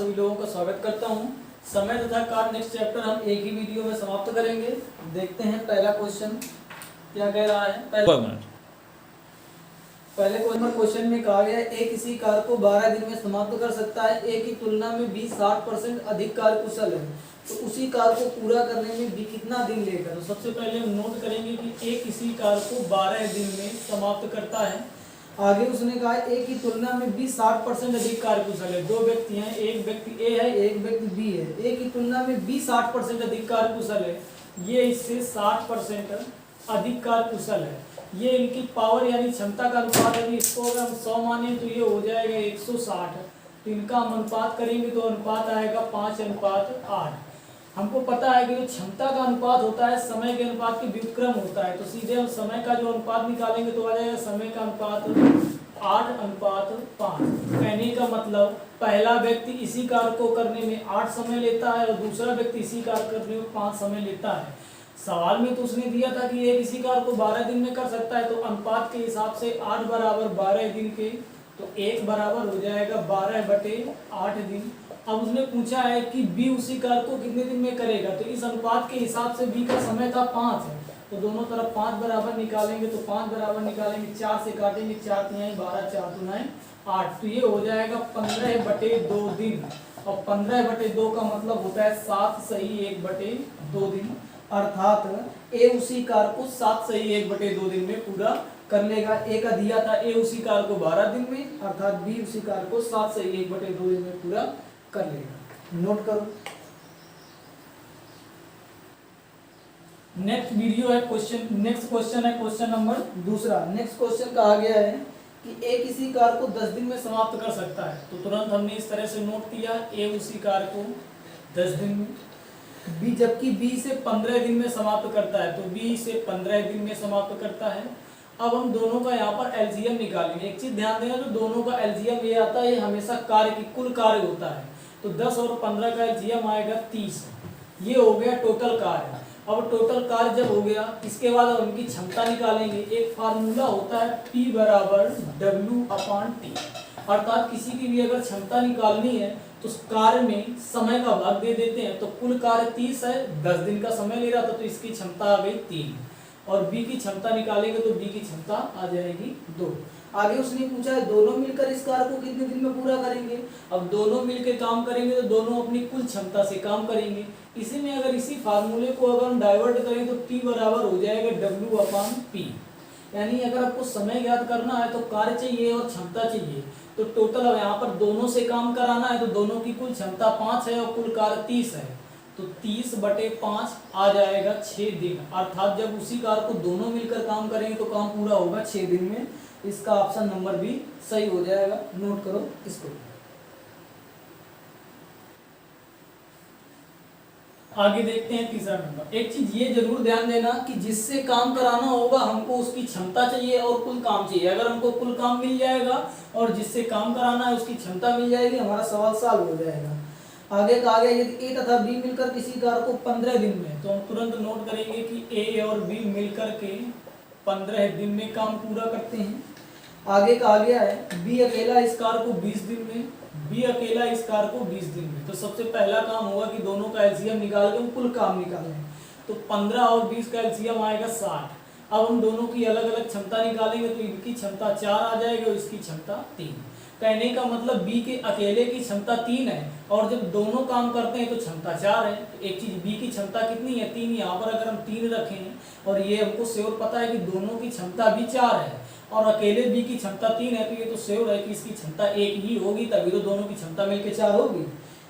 सभी लोगों का स्वागत करता हूं। समय तथा कार्य नेक्स्ट चैप्टर हम एक ही वीडियो में समाप्त करेंगे। देखते हैं पहला क्वेश्चन क्या कह रहा है। पहले क्वेश्चन में कहा गया ए किसी कार्य को 12 दिन में समाप्त कर सकता है। ए की तुलना में बी 60% अधिक कार्य कुशल है, तो उसी कार्य को पूरा करने में बी कितना दिन लेगा। तो सबसे पहले हम नोट करेंगे कि ए किसी कार्य को 12 दिन में समाप्त करता है। आगे उसने कहा ए की तुलना में बी 60% अधिक कार्य कुशल है। दो व्यक्ति हैं, एक व्यक्ति ए है, एक व्यक्ति बी है। ए की तुलना में बी 60% अधिक कार्य कुशल है, ये इससे 60% अधिक कार्य कुशल है। ये इनकी पावर यानी क्षमता का अनुपात है। इसको अगर हम 100 माने तो ये हो जाएगा 160। तो इनका हम अनुपात करेंगे तो अनुपात आएगा 5:8। हमको पता है कि जो क्षमता का अनुपात होता है समय के अनुपात के व्युत्क्रम होता है, तो सीधे हम समय का जो अनुपात निकालेंगे तो आ जाएगा समय का अनुपात 8:5। कहने का मतलब पहला व्यक्ति इसी कार्य को करने में 8 समय लेता है और दूसरा व्यक्ति इसी कार्य करने में 5 समय लेता है। सवाल में तो उसने दिया था कि ये किसी कार्य को 12 दिन में कर सकता है, तो अनुपात के हिसाब से 8 बराबर 12 दिन के, तो 1 बराबर हो जाएगा 12/8 दिन। अब उसने पूछा है कि बी उसी कार्य को कितने दिन में करेगा, तो इस अनुपात के हिसाब से बी का समय था 5 है, तो दोनों तरफ 5 बराबर निकालेंगे, तो 5 बराबर निकालेंगे 4 से काटेंगे, 4 तिहाई 12, 4 दुनाई 8, तो ये हो जाएगा 15/2 दिन। और 15/2 का मतलब होता है 7 सही 1/2 दिन, अर्थात ए उसी कार्य को 7 सही 1/2 दिन में पूरा कर लेगा। ए का दिया था ए उसी कार्य को 12 दिन में, अर्थात बी उसी कार्य को 7 सही 1/2 दिन में पूरा कर लेगा। नोट करो। नेक्स्ट क्वेश्चन है क्वेश्चन नंबर दूसरा। नेक्स्ट क्वेश्चन कहा गया है कि ए किसी कार्य को 10 दिन में समाप्त कर सकता है, तो तुरंत हमने इस तरह से नोट किया ए उसी कार्य को 10 दिन में, बी जबकि बी से 15 दिन में समाप्त करता है, तो बी से 15 दिन में समाप्त करता है। अब हम दोनों का यहाँ पर एलजीएम निकालेंगे। एक चीज ध्यान देना, जो दोनों का एलजीएम ये आता है, ये हमेशा कार्य की कुल कार्य होता है, तो 10 और 15 का एलजीएम आएगा 30। ये हो गया टोटल कार्य। अब टोटल कार्य जब हो गया, इसके बाद अब उनकी क्षमता निकालेंगे। एक फार्मूला होता है P बराबर W/T, अर्थात किसी की भी अगर क्षमता निकालनी है तो कार्य में समय का भाग दे देते हैं। तो कुल कार्य 30 है, 10 दिन का समय ले रहा था, तो इसकी क्षमता आ गई 3। और बी की क्षमता निकालेंगे तो बी की क्षमता आ जाएगी 2। आगे उसने पूछा है दोनों मिलकर इस कार्य को कितने दिन में पूरा करेंगे। अब दोनों मिलकर काम करेंगे तो दोनों अपनी कुल क्षमता से काम करेंगे। इसी में अगर इसी फार्मूले को अगर हम डाइवर्ट करें तो P बराबर हो जाएगा W/P। यानी अगर आपको समय ज्ञात करना है तो कार्य चाहिए और क्षमता चाहिए, तो टोटल अब यहाँ पर दोनों से काम कराना है, तो दोनों की कुल क्षमता 5 है और कुल कार्य 30 है, तो 30/5 आ जाएगा 6 दिन। अर्थात जब उसी कार्य को दोनों मिलकर काम करेंगे तो काम पूरा होगा 6 दिन में। इसका ऑप्शन नंबर भी सही हो जाएगा। नोट करो इसको। आगे देखते हैं तीसरा नंबर। एक चीज ये जरूर ध्यान देना कि जिससे काम कराना होगा हमको उसकी क्षमता चाहिए और कुल काम चाहिए। अगर हमको कुल काम मिल जाएगा और जिससे काम कराना है उसकी क्षमता मिल जाएगी, हमारा सवाल सॉल्व हो जाएगा। आगे कहा गया यदि ए तथा बी मिलकर किसी कार्य को 15 दिन में, तो हम तुरंत नोट करेंगे कि ए और बी मिलकर के 15 दिन में काम पूरा करते हैं। आगे कहा गया है बी अकेला इस कार्य को 20 दिन में, बी अकेला इस कार्य को 20 दिन में। तो सबसे पहला काम होगा कि दोनों का एलसीएम निकाल के हम कुल काम निकालें, तो 15 और 20 का एलसीएम आएगा 60। अब हम दोनों की अलग अलग क्षमता निकालेंगे तो इनकी क्षमता 4 आ जाएगी और इसकी क्षमता 3। कहने का मतलब बी के अकेले की क्षमता 3 है और जब दोनों काम करते हैं तो क्षमता 4 है। तो एक चीज बी की क्षमता कितनी है 3, यहाँ पर अगर हम 3 रखें और ये हमको श्योर पता है कि दोनों की क्षमता भी 4 है और अकेले बी की क्षमता 3 है, तो ये तो श्योर है कि इसकी क्षमता 1 ही होगी, तभी तो दोनों की क्षमता मिलकर 4 होगी।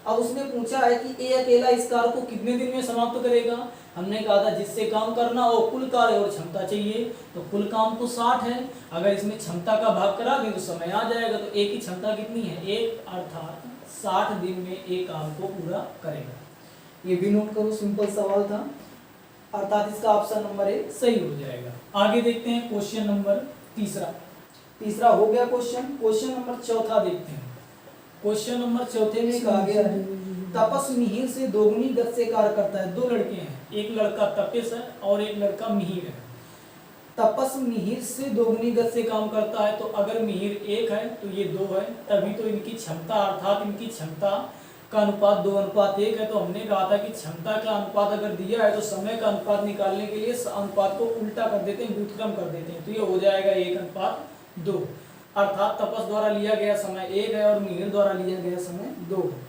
अब उसने पूछा है कि ए अकेला इस कार्य को कितने दिन में समाप्त करेगा। हमने कहा था जिससे काम करना हो कुल कार्य और क्षमता चाहिए, तो कुल काम तो 60 है, अगर इसमें क्षमता का भाग करा दें तो समय आ जाएगा। तो ए की क्षमता कितनी है 1, अर्थात 60 दिन में ए काम को पूरा करेगा। ये भी नोट करो, सिंपल सवाल था, अर्थात इसका ऑप्शन नंबर 1 सही हो जाएगा। आगे देखते हैं क्वेश्चन नंबर तीसरा हो गया क्वेश्चन नंबर चौथा देखते हैं। क्वेश्चन नंबर चौथे में कहा गया है तपस मिहिर से दोगुनी गति से कार्य करता है। 2 लड़के हैं, एक लड़का तपस है और एक लड़का मिहिर है। तपस मिहिर से दोगुनी गति से काम करता है, तो अगर मिहिर 1 है तो ये 2 है, तभी तो इनकी क्षमता अर्थात इनकी क्षमता का अनुपात 2:1 है, तो हमने कहा था कि क्षमता का अनुपात अगर दिया है तो समय का अनुपात निकालने के लिए अनुपात को उल्टा कर देते हैं, व्युत्क्रम कर देते हैं, तो ये हो जाएगा 1:2। अर्थात तपस द्वारा लिया गया समय 1 है और मिहिर द्वारा लिया गया समय 2 है।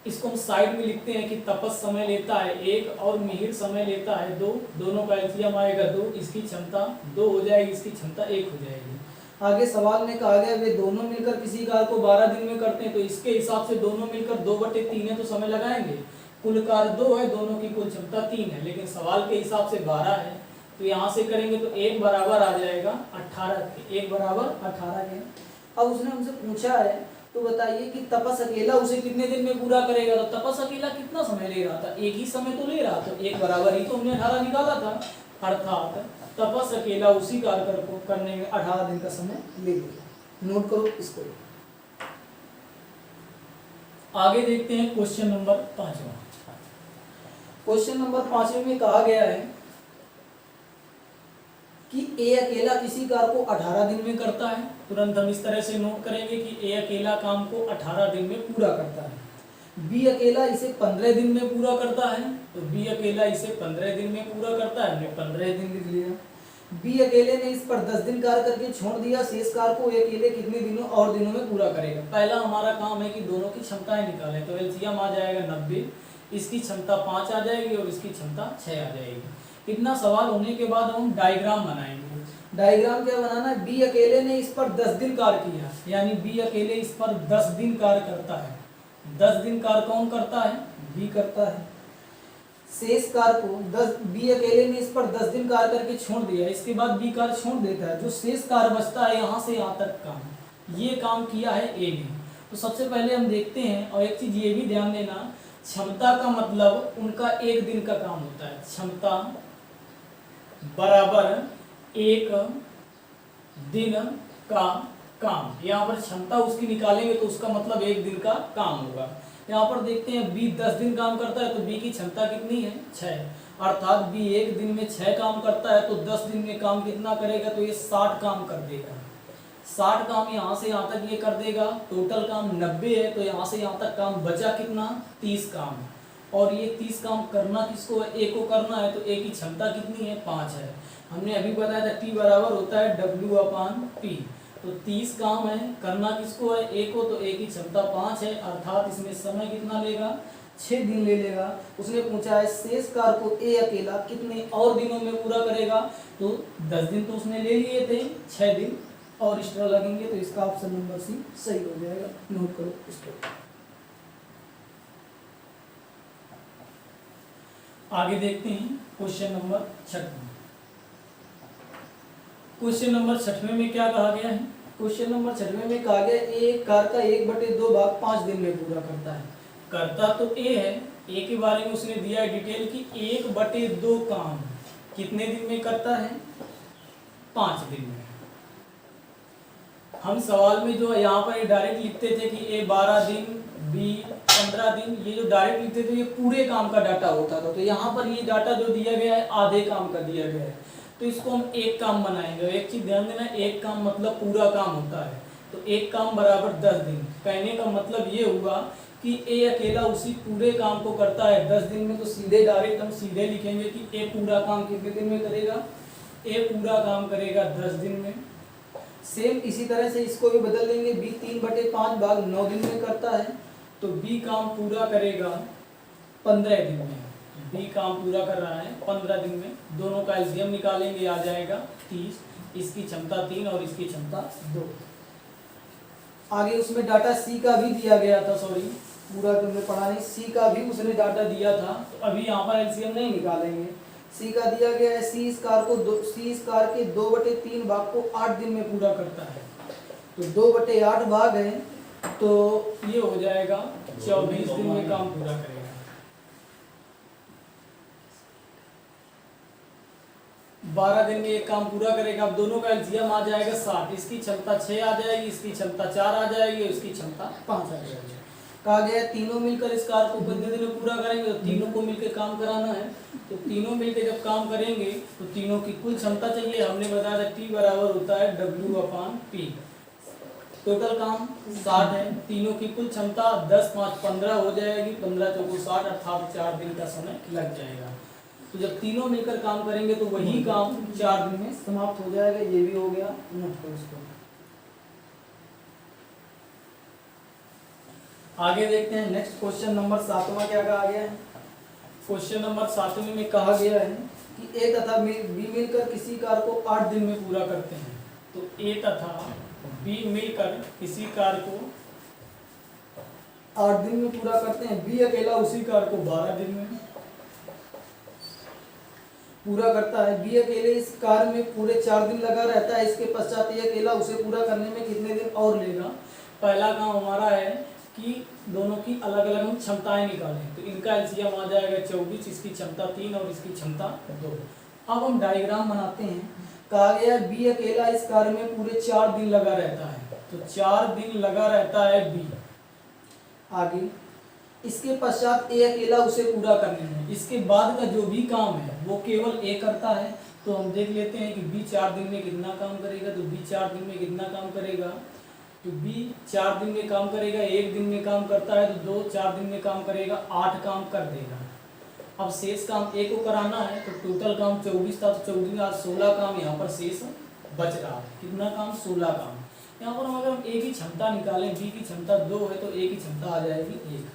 इसको हम साइड में लिखते हैं कि तपस समय लेता है 1 और मिहिर समय लेता है 2, दोनों का एलसीएम आएगा 2, इसकी क्षमता 2 हो जाएगी, इसकी क्षमता 1 हो जाएगी। आगे सवाल में कहा गया वे दोनों मिलकर किसी कार्य को 12 दिन में करते हैं, तो इसके हिसाब से दोनों मिलकर 2/3 है तो समय लगाएंगे। कुल कार्य 2 है, दोनों की कुल क्षमता 3 है, लेकिन सवाल के हिसाब से 12 है, तो यहाँ से करेंगे तो 1 बराबर आ जाएगा 18 के, 1 बराबर 18 के। अब उसने हमसे पूछा है तो बताइए कि तपस अकेला उसे कितने दिन में पूरा करेगा, तो तपस अकेला कितना समय ले रहा था, एक ही समय तो ले रहा, तो 1 बराबर ही तो हमने 18 निकाला था, अर्थात तपस अकेला उसी कार्य को करने में 18 दिन का समय ले लेगा। नोट करो इसको। आगे देखते हैं क्वेश्चन नंबर 5। क्वेश्चन नंबर 5 में कहा गया है कि ए अकेला किसी कार्य को 18 दिन में करता है। तुरंत हम इस तरह से नोट करेंगे कि ए अकेला काम को 18 दिन में पूरा करता है। बी अकेला इसे 15 दिन में पूरा करता है, तो बी अकेला इसे 15 दिन में पूरा करता है, हमने 15 दिन लिख लिया। बी अकेले ने इस पर 10 दिन कार्य करके छोड़ दिया, शेष कार्य को ए अकेले कितने दिनों और दिनों में पूरा करेगा। पहला हमारा काम है कि दोनों की क्षमताएं निकालें, तो एलसीएम आ जाएगा 90, इसकी क्षमता 5 आ जाएगी और इसकी क्षमता 6 आ जाएगी। इतना सवाल होने के बाद हम डायग्राम बनाएंगे। डायग्राम क्या बनाना है, बी अकेले ने इस पर 10 दिन कार्य किया, यानी बी अकेले इस पर 10 दिन कार्य करता है। 10 दिन कार्य कौन करता है, बी करता है। शेष कार्य को 10 बी अकेले ने इस पर 10 दिन कार्य करके छोड़ दिया, इसके बाद बी कार्य छोड़ देता है, जो शेष कार्य बचता है यहाँ से यहाँ तक काम, ये काम किया है ए ने। तो सबसे पहले हम देखते हैं, और एक चीज ये भी ध्यान देना, क्षमता का मतलब उनका 1 दिन का काम होता है। क्षमता बराबर 1 दिन का काम, यहाँ पर क्षमता उसकी निकालेंगे तो उसका मतलब 1 दिन का काम होगा। यहाँ पर देखते हैं बी 10 दिन काम करता है, तो बी की क्षमता कितनी है, 6, अर्थात बी 1 दिन में 6 काम करता है, तो 10 दिन में काम कितना करेगा, तो ये 60 काम कर देगा। 60 काम यहाँ से यहाँ तक ये कर देगा, टोटल काम 90 है, तो यहाँ से यहाँ तक काम बचा कितना, 30 काम। और ये 30 काम करना किसको है, ए को करना है, तो ए की क्षमता कितनी है, 5 है। हमने अभी बताया था टी बराबर होता है W/P, तो 30 काम है, करना किसको है, ए को, तो ए की क्षमता 5 है, अर्थात इसमें समय कितना लेगा, 6 दिन ले लेगा। उसने पूछा है शेष कार्य को ए अकेला कितने और दिनों में पूरा करेगा, तो 10 दिन तो उसने ले लिए थे, 6 दिन और एक्स्ट्रा लगेंगे, तो इसका ऑप्शन नंबर सी सही हो जाएगा। नोट करो इसको। आगे देखते हैं क्वेश्चन नंबर 6। क्वेश्चन नंबर 6 में क्या कहा गया है, क्वेश्चन नंबर 6 में कहा गया एक कार्य का 1/2 भाग 5 दिन में पूरा करता है। करता तो ए है, ए के बारे में उसने दिया है डिटेल की 1/2 काम कितने दिन में करता है, 5 दिन में। हम सवाल में जो यहाँ पर डायरेक्ट लिखते थे कि ए 12 दिन, बी 15 दिन, ये जो डायरेक्ट लिखते थे ये पूरे काम का डाटा होता था, तो यहाँ पर ये डाटा जो दिया गया है आधे काम का दिया गया है, तो इसको हम एक काम बनाएंगे। एक चीज ध्यान देना, एक काम मतलब पूरा काम होता है, तो एक काम बराबर 10 दिन। कहने का मतलब ये हुआ कि ए अकेला उसी पूरे काम को करता है 10 दिन में, तो सीधे डायरेक्ट हम सीधे लिखेंगे कि ए पूरा काम कितने दिन में करेगा, ए पूरा काम करेगा 10 दिन में। सेम इसी तरह से इसको भी बदल देंगे, बी 3/5 भाग 9 दिन में करता है, तो बी काम पूरा करेगा 15 दिन में। बी काम पूरा कर रहा है 15 दिन में, दोनों का एलसीएम निकालेंगे, आ जाएगा 30, इसकी क्षमता 3 और इसकी क्षमता 2। आगे उसमें डाटा सी का भी दिया गया था, सॉरी पूरा तुमने पढ़ा नहीं, सी का भी उसने डाटा दिया था, तो अभी यहाँ पर एलसीएम नहीं निकालेंगे। सी का दिया गया है, सी इस कार के 2/3 भाग को 8 दिन में पूरा करता है, तो 2/8 भाग है, तो ये हो जाएगा 24 दिन में काम पूरा करेगा। 12 दिन में एक काम पूरा करेगा। अब दोनों का एलसीएम आ जाएगा 60, इसकी क्षमता 6 आ जाएगी, इसकी क्षमता 4 आ जाएगी, इसकी क्षमता 5 आ जाएगी। कहा गया तीनों मिलकर इस कार्य को कितने दिन में पूरा करेंगे, तो तीनों को मिलकर काम कराना है, तो तीनों मिलकर जब काम करेंगे तो तीनों की कुल क्षमता चाहिए। हमने बताया था टी बराबर होता है W/P, टोटल काम 60 है, तीनों की कुल क्षमता 10 5 15 हो जाएगी, 15 चौको 60 अर्थात 4 दिन का समय लग जाएगा। तो जब तीनों मिलकर काम करेंगे तो वही काम 4 दिन में समाप्त हो जाएगा। ये भी हो गया, नोट करो इसको। आगे देखते हैं नेक्स्ट क्वेश्चन नंबर 7वां क्या कहा गया है। क्वेश्चन नंबर 7वें में कहा गया है कि ए तथा बी मिलकर किसी कार्य को 8 दिन में पूरा करते हैं। तो ए तथा बी मिलकर किसी कार्य को 8 दिन में पूरा करते हैं, बी अकेला उसी कार्य को 12 दिन में पूरा करता है। बी अकेले इस कार्य में पूरे 4 दिन लगा रहता है, इसके पश्चात ये अकेला उसे पूरा करने में कितने दिन और लेगा। पहला काम हमारा है कि दोनों की अलग अलग हम क्षमताएं निकालें। तो इनका एलसीएम आ जाएगा 24, इसकी क्षमता 3 और इसकी क्षमता 2। अब हम डायग्राम बनाते हैं। कहा गया बी अकेला इस कार्य में पूरे 4 दिन लगा रहता है, तो 4 दिन लगा रहता है बी। आगे इसके पश्चात ए अकेला उसे पूरा करने में, इसके बाद का जो भी काम है वो केवल ए करता है। तो हम देख लेते हैं कि बी 4 दिन में कितना काम करेगा। तो बी 4 दिन में कितना काम करेगा, तो बी 4 दिन में काम करेगा, 1 दिन में काम करता है तो 2 4 दिन में काम करेगा, 8 काम कर देगा। अब शेष काम ए को कराना है, तो टोटल काम 24 था, तो 24 और 16 काम यहाँ पर शेष बच रहा है। कितना काम, 16 काम। यहाँ पर अगर हम ए की क्षमता निकालें, बी की क्षमता 2 है तो ए की क्षमता आ जाएगी 1,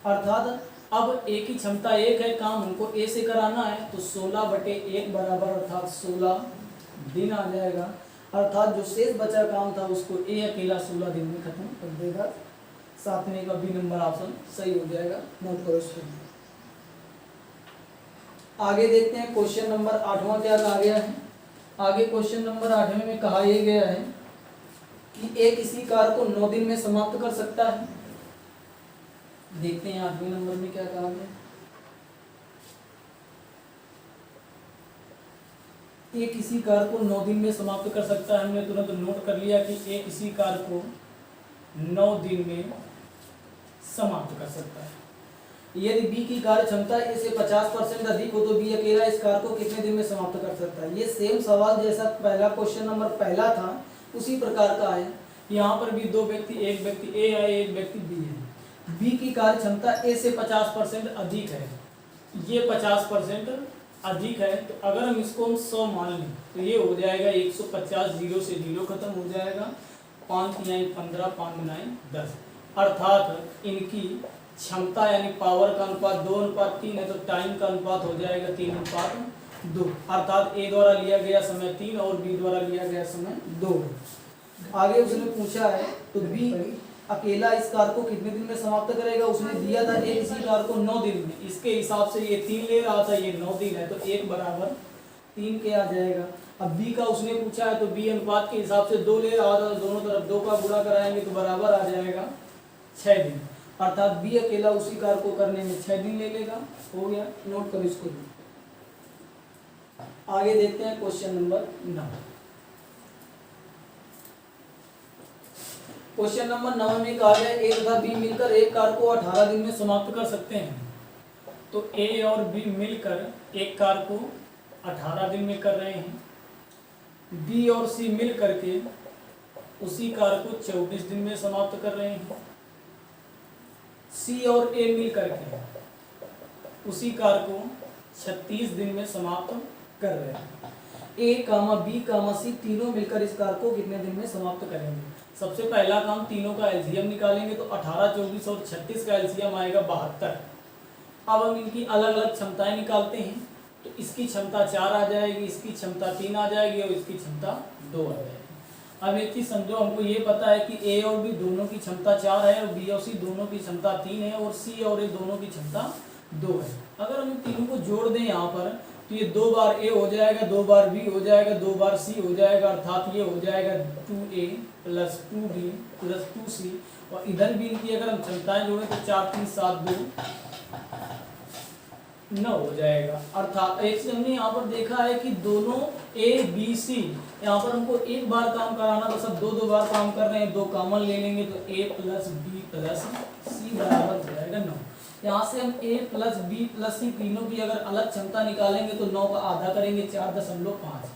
अर्थात अब ए की क्षमता 1 है, काम हमको ए से कराना है, तो 16/1 बराबर अर्थात 16 दिन आ जाएगा। अर्थात जो शेष बचा काम था उसको ए अकेला 16 दिन में खत्म कर देगा। 7वें का बी नंबर ऑप्शन सही हो जाएगा, नोट करो इसको। आगे देखते हैं क्वेश्चन नंबर 8वां क्या कहा गया है। आगे क्वेश्चन नंबर 8वें में कहा यह गया है कि ए किसी कार्य को 9 दिन में समाप्त कर सकता है। देखते हैं 8वें नंबर में क्या कहा गया। ए किसी कार्य को 9 दिन में समाप्त कर सकता है। हमने तुरंत नोट कर लिया कि ए किसी कार्य को 9 दिन में समाप्त कर सकता है। यदि बी की कार्य क्षमता ए से 50% अधिक हो तो बी अकेला इस कार्य को कितने दिन में समाप्त कर सकता है। ये सेम सवाल जैसा पहला क्वेश्चन नंबर पहला था उसी प्रकार का है। यहाँ पर भी 2 व्यक्ति, एक व्यक्ति ए है, एक व्यक्ति बी है। बी की कार्य क्षमता ए से 50% अधिक है, ये 50% अधिक है, तो अगर हम इसको हम 100 मान लें तो ये हो जाएगा 150, 0 से 0 खत्म हो जाएगा, 5 9 15, 5 9 10, अर्थात इनकी क्षमता यानी पावर का अनुपात 2:3 है, तो टाइम का अनुपात हो जाएगा 3:2, अर्थात ए द्वारा लिया गया समय 3 और बी द्वारा लिया गया समय 2। आगे उसने पूछा है तो बी अकेला इस कार्य को कितने दिन में समाप्त करेगा। उसने दिया था ए इसी कार्य को 9 दिन में, इसके हिसाब से ये 3 ले रहा था, ये 9 दिन है, तो 1 बराबर 3 के आ जाएगा। अब बी का उसने पूछा है तो बी अनुपात के हिसाब से 2 ले रहा था, तो दोनों तरफ 2 का गुणा कराएंगे तो बराबर आ जाएगा 6 दिन, अर्थात बी अकेला उसी कार्य को करने में 6 दिन ले लेगा। हो गया, नोट करो इसको। आगे देखते हैं क्वेश्चन नंबर 9। क्वेश्चन नंबर 9 में कहा गया ए तथा बी मिलकर एक कार्य को 18 दिन में समाप्त कर सकते हैं। तो ए और बी मिलकर एक कार्य को 18 दिन में कर रहे हैं। बी और सी मिल करके उसी कार्य को 24 दिन में समाप्त कर रहे हैं। सी और ए मिल करके उसी कार्य को 36 दिन में समाप्त कर रहे हैं। ए कामा बी कामा सी तीनों मिलकर इस कार्य को कितने दिन में समाप्त करेंगे। सबसे पहला काम तीनों का एलसीएम निकालेंगे, तो 18, 24 और 36 का एलसीएम आएगा 72। अब हम इनकी अलग अलग क्षमताएं निकालते हैं, तो इसकी क्षमता 4 आ जाएगी, इसकी क्षमता 3 आ जाएगी और इसकी क्षमता 2 आ जाएगी। अब एक चीज समझो, हमको ये पता है कि ए और बी दोनों की क्षमता 4 है और बी और सी दोनों की क्षमता 3 है और सी और ए दोनों की क्षमता 2 है। अगर हम इन तीनों को जोड़ दें यहाँ पर तो ये 2 बार ए हो जाएगा, 2 बार बी हो जाएगा, 2 बार सी हो जाएगा, अर्थात ये हो जाएगा 2a + 2b + 2c। और इधर भी इनकी अगर हम क्षमताएं जोड़ें तो 4 3 7 2 9 हो जाएगा। अर्थात एक से हमने यहाँ पर देखा है कि दोनों ए बी सी, यहाँ पर हमको एक बार काम कराना तो सब 2 बार काम कर रहे हैं, 2 कॉमन ले लेंगे तो a + b + c बराबर हो जाएगा 9। यहाँ से हम a + b + c तीनों की अगर अलग क्षमता निकालेंगे तो 9 का आधा करेंगे 4.5,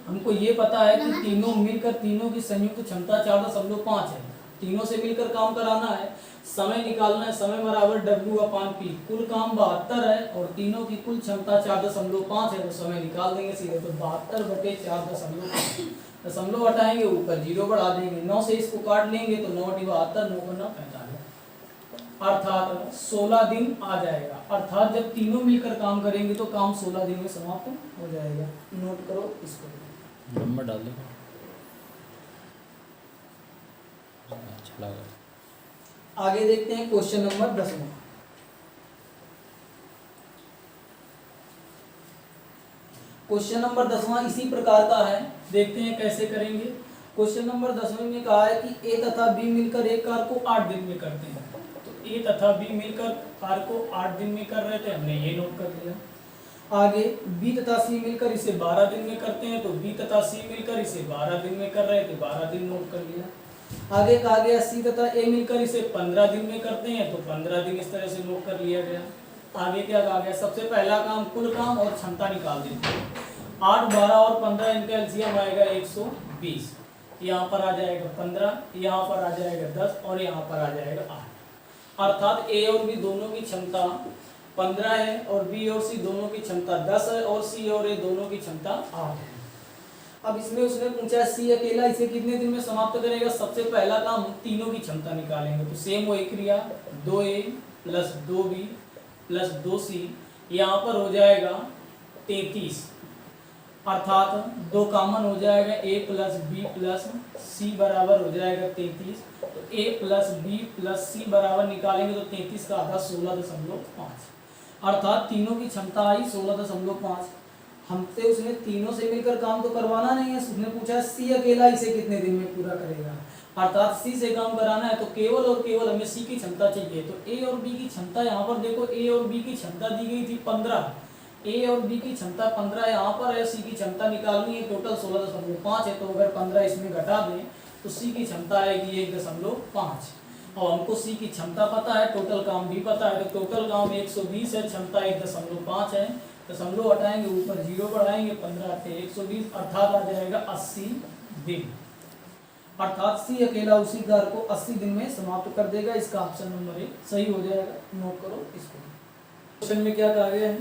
हमको ये पता है कि तीनों मिलकर तीनों की संयुक्त क्षमता 4.5 है। तीनों से मिलकर काम कराना है, समय निकालना है, समय बराबर W/P। कुल काम 72 है और तीनों की कुल क्षमता 4.5 है, तो समय निकाल देंगे सीधे। तो 72/4.5, दशमलव हटाएंगे, ऊपर 0 बढ़ा देंगे, 9 से इसको काट लेंगे तो 9 × 72, 9 × 9 45, अर्थात 16 दिन आ जाएगा। अर्थात जब तीनों मिलकर काम करेंगे तो काम 16 दिन में समाप्त हो जाएगा। नोट करो इसको, नंबर डाल दो। अच्छा लगा। आगे देखते हैं क्वेश्चन नंबर 10। क्वेश्चन नंबर 10 इसी प्रकार का है, देखते हैं कैसे करेंगे। क्वेश्चन नंबर 10 में कहा है कि ए तथा बी मिलकर एक कार्य को 8 दिन में करते हैं। तो ए तथा बी मिलकर कार्य को 8 दिन में कर रहे थे, हमने ये नोट कर लिया। आगे बी तथा सी मिलकर इसे 12 दिन में करते हैं, तो बी तथा सी मिलकर इसे 12 दिन में कर रहे थे, 12 दिन नोट कर लिया। आगे कहा गया सी तथा ए मिलकर इसे 15 दिन में करते हैं, तो 15 दिन इस तरह से नोट कर लिया गया। आगे क्या कहा गया, सबसे पहला काम कुल काम और क्षमता निकाल देते हैं। 8, 12 और 15 इनका एलसीएम आएगा 120, यहाँ पर आ जाएगा 15, यहाँ पर आ जाएगा 10 और यहाँ पर आ जाएगा 8। अर्थात ए और बी दोनों की क्षमता 15 है और बी और सी दोनों की क्षमता 10 है और सी और ए दोनों की क्षमता 8 है। अब इसमें उसने पूछा सी अकेला इसे कितने दिन में समाप्त करेगा। सबसे पहला काम तीनों की क्षमता निकालेंगे, तो सेम वही क्रिया 2a + 2b + 2c, यहाँ पर हो जाएगा 33, अर्थात 2 कॉमन हो जाएगा, a + b + c बराबर हो जाएगा 33। तो a + b + c बराबर निकालेंगे तो 33 का आधा 16.5, अर्थात तीनों की क्षमता आई 16.5। हमसे उसने तीनों से मिलकर काम तो करवाना नहीं है, उसने पूछा सी अकेला इसे कितने दिन में पूरा करेगा। अर्थात सी से काम कराना है तो केवल और केवल हमें सी की क्षमता चाहिए। तो ए और बी की क्षमता यहाँ पर देखो, ए और बी की क्षमता दी गई थी 15, ए और बी की क्षमता 15 यहाँ पर है, सी की क्षमता निकालनी है, टोटल 16.5 है। तो अगर 15 इसमें घटा दें तो सी की क्षमता आएगी 1.5। और हमको सी की क्षमता पता है, टोटल काम भी पता है, तो टोटल काम 120 है, क्षमता 1.5 है, दशमलव हटाएंगे, ऊपर 0 बढ़ाएंगे, 15 × 120, अर्थात आ जाएगा 80 दिन। अर्थात सी अकेला उसी कार्य को 80 दिन में समाप्त कर देगा। इसका ऑप्शन नंबर 1 सही हो जाएगा। नोट करो इसको। क्वेश्चन में क्या कहा गया है,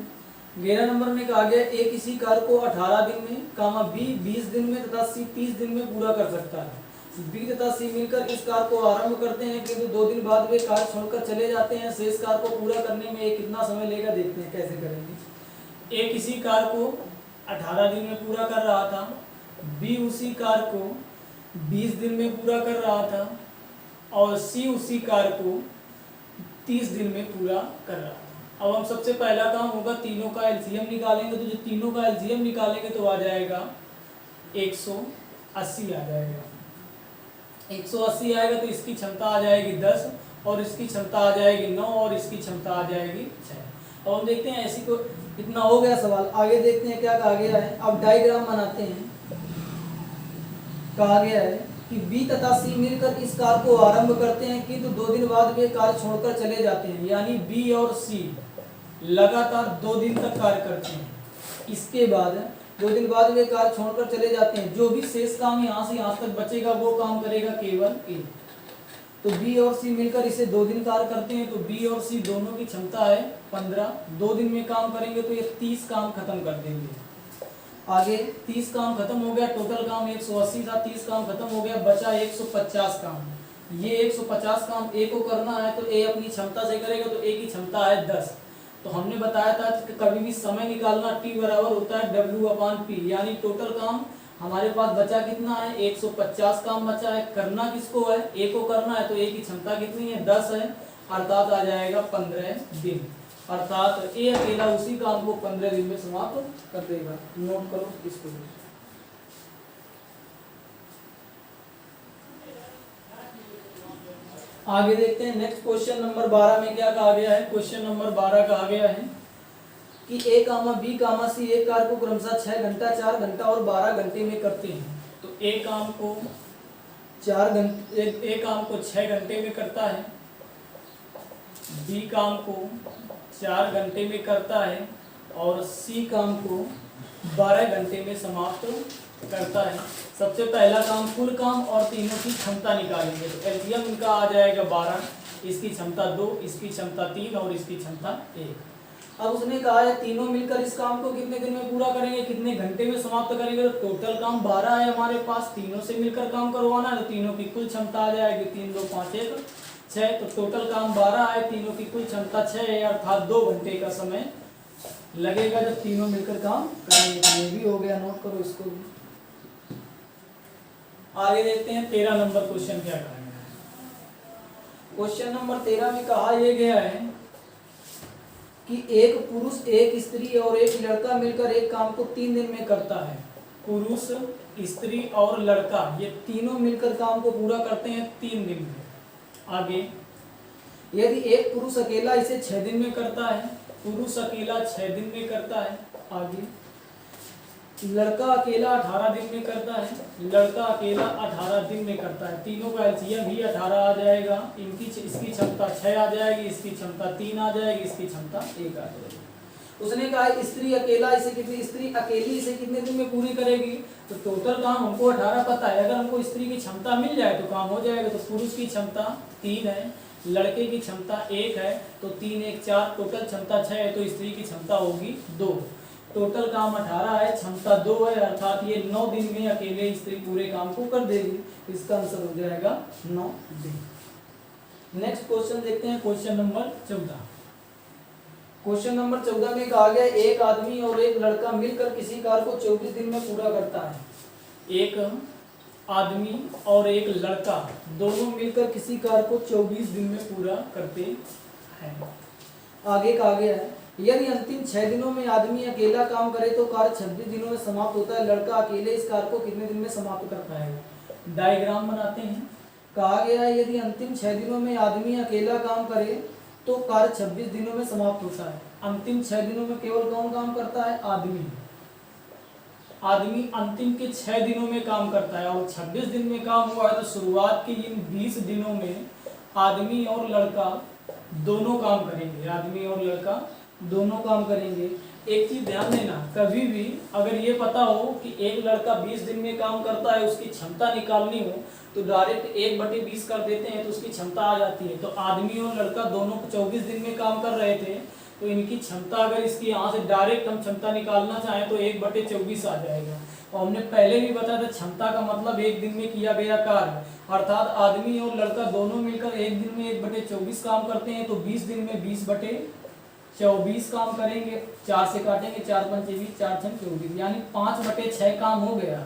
11 नंबर में कहा गया ए किसी कार्य को 18 दिन में, कामा बी 20 दिन में तथा सी 30 दिन में पूरा कर सकता है। बी तथा सी मिलकर इस कार्य को आरंभ करते हैं, किंतु 2 दिन बाद वे कार्य छोड़कर चले जाते हैं। शेष कार्य को पूरा करने में कितना समय लेगा, देखते हैं कैसे करेंगे। ए किसी कार्य को 18 दिन में पूरा कर रहा था, बी उसी कार्य को 20 दिन में पूरा कर रहा था और सी उसी कार्य को 30 दिन में पूरा कर रहा था। अब हम सबसे पहला काम होगा तीनों का एलसीएम निकालेंगे, तो जो तीनों का एलसीएम निकालेंगे तो आ जाएगा 180 आ जाएगा। 180 आएगा तो इसकी क्षमता आ जाएगी 10 और इसकी क्षमता आ जाएगी 9 और इसकी क्षमता आ जाएगी 6। अब हम देखते हैं ऐसी को इतना हो गया सवाल। आगे देखते हैं क्या कहा गया है। अब डायग्राम बनाते हैं। कहा गया है कि बी तथा सी मिलकर इस कार्य को आरंभ करते हैं, किंतु 2 दिन बाद वे कार्य छोड़कर चले जाते हैं। यानी बी और सी लगातार 2 दिन तक कार्य करते हैं, इसके बाद 2 दिन बाद वे कार्य छोड़कर चले जाते हैं। जो भी शेष काम यहाँ से यहाँ तक बचेगा वो काम करेगा केवल ए। तो बी और सी मिलकर इसे 2 दिन कार्य करते हैं, तो बी और सी दोनों की क्षमता है 15। 2 दिन में काम करेंगे तो ये 30 काम खत्म कर देंगे। आगे 30 काम खत्म हो गया, टोटल काम 180 था, 30 काम खत्म हो गया, बचा 150 काम। ये 150 काम ए को करना है तो ए अपनी क्षमता से करेगा, तो ए की क्षमता है 10। तो हमने बताया था कि कभी भी समय निकालना टी बराबर होता है W/P, यानी टोटल काम हमारे पास बचा कितना है 150 काम बचा है। करना किसको है, ए को करना है, तो ए की क्षमता कितनी है 10 है, अर्थात आ जाएगा 15 दिन। अर्थात ए अकेला उसी काम को 15 दिन में समाप्त कर देगा। नोट करो इसको। आगे देखते हैं नेक्स्ट क्वेश्चन नंबर 12 में क्या कहा गया है। क्वेश्चन नंबर 12 कहा गया है कि ए कामा बी कामा सी एक कार्य को क्रमशः 6 घंटा 4 घंटा और 12 घंटे में करते हैं। तो ए काम को 6 घंटे में करता है, बी काम को 4 घंटे में करता है और सी काम को 12 घंटे में समाप्त करता है। सबसे पहला काम कुल काम और तीनों की क्षमता निकालेंगे। तो एलसीएम इनका आ जाएगा 12, इसकी क्षमता 2, इसकी क्षमता 3 और इसकी क्षमता 1। अब उसने कहा है तीनों मिलकर इस काम को कितने दिन में पूरा करेंगे, कितने घंटे में समाप्त करेंगे। तो टोटल काम 12 है हमारे पास, तीनों से मिलकर काम करवाना है। तो तीनों की कुल क्षमता आ जाएगी 3 2 5 1 6। तो टोटल काम 12 है, तीनों की कुल क्षमता 6 है, अर्थात 2 घंटे का समय लगेगा जब तीनों मिलकर काम करेंगे। तो ये भी हो गया, नोट करो इसको भी। आगे देखते हैं 13 नंबर क्वेश्चन क्या करेंगे। क्वेश्चन नंबर 13 में कहा यह गया है कि एक पुरुष, एक स्त्री और एक लड़का मिलकर एक काम को 3 दिन में करता है। पुरुष, स्त्री और लड़का ये तीनों मिलकर काम को पूरा करते हैं 3 दिन में। आगे यदि एक पुरुष अकेला इसे 6 दिन में करता है, पुरुष अकेला 6 दिन में करता है। आगे लड़का अकेला 18 दिन में करता है, लड़का अकेला 18 दिन में करता है। तीनों का एलसीएम भी 18 आ जाएगा। इसकी क्षमता 6 आ जाएगी, इसकी क्षमता 3 आ जाएगी, इसकी क्षमता 1 आ जाएगी। उसने कहा स्त्री अकेला इसे कितने दिन में पूरी करेगी। तो टोटल काम हमको 18 पता है, अगर हमको स्त्री की क्षमता मिल जाए तो काम हो जाएगा। तो पुरुष की क्षमता 3 है, लड़के की क्षमता 1 है, तो 3 1 4, टोटल क्षमता 6 है, तो स्त्री की क्षमता होगी 2। टोटल काम 18 है, क्षमता 2 है, अर्थात ये 9 दिन में अकेले स्त्री पूरे काम को कर देगी। इसका आंसर हो जाएगा 9 दिन। नेक्स्ट क्वेश्चन देखते हैं, क्वेश्चन नंबर 14। क्वेश्चन नंबर 14 में कहा गया एक आदमी और एक लड़का मिलकर किसी कार्य को 24 दिन में पूरा करता है। एक आदमी और एक लड़का दोनों मिलकर किसी कार्य को 24 दिन में पूरा करते हैं। आगे कहा गया है यदि अंतिम 6 दिनों में आदमी अकेला काम करे तो कार्य 26 दिनों में समाप्त होता है। लड़का अकेले इस कार्य को कितने दिन में समाप्त कर पाएगा। डायग्राम बनाते हैं। कहा गया है यदि अंतिम 6 दिनों में आदमी अकेला काम करे तो कार्य 26 दिनों में समाप्त होता है। अंतिम 6 दिनों में केवल कौन काम करता है, आदमी। आदमी अंतिम के 6 दिनों में काम करता है और 26 दिन में काम हुआ है। तो शुरुआत के इन 20 दिनों में आदमी और लड़का दोनों काम करेंगे, आदमी और लड़का दोनों काम करेंगे। एक चीज ध्यान देना, कभी भी अगर ये पता हो कि एक लड़का 20 दिन में काम करता है, उसकी क्षमता निकालनी हो तो डायरेक्ट 1/20 कर देते हैं तो उसकी क्षमता आ जाती है। तो आदमी और लड़का दोनों 24 दिन में काम कर रहे थे, तो इनकी क्षमता अगर इसकी यहाँ से डायरेक्ट हम क्षमता निकालना चाहें तो 1/24 आ जाएगा। और हमने पहले भी बताया था क्षमता का मतलब एक दिन में किया गया कार्य, अर्थात आदमी और लड़का दोनों मिलकर एक दिन में 1/24 काम करते हैं। तो 20 दिन में 20/24 काम करेंगे। 4 से काटेंगे, 4 पंचे 20, 4 छः 24, यानी 5/6 काम हो गया।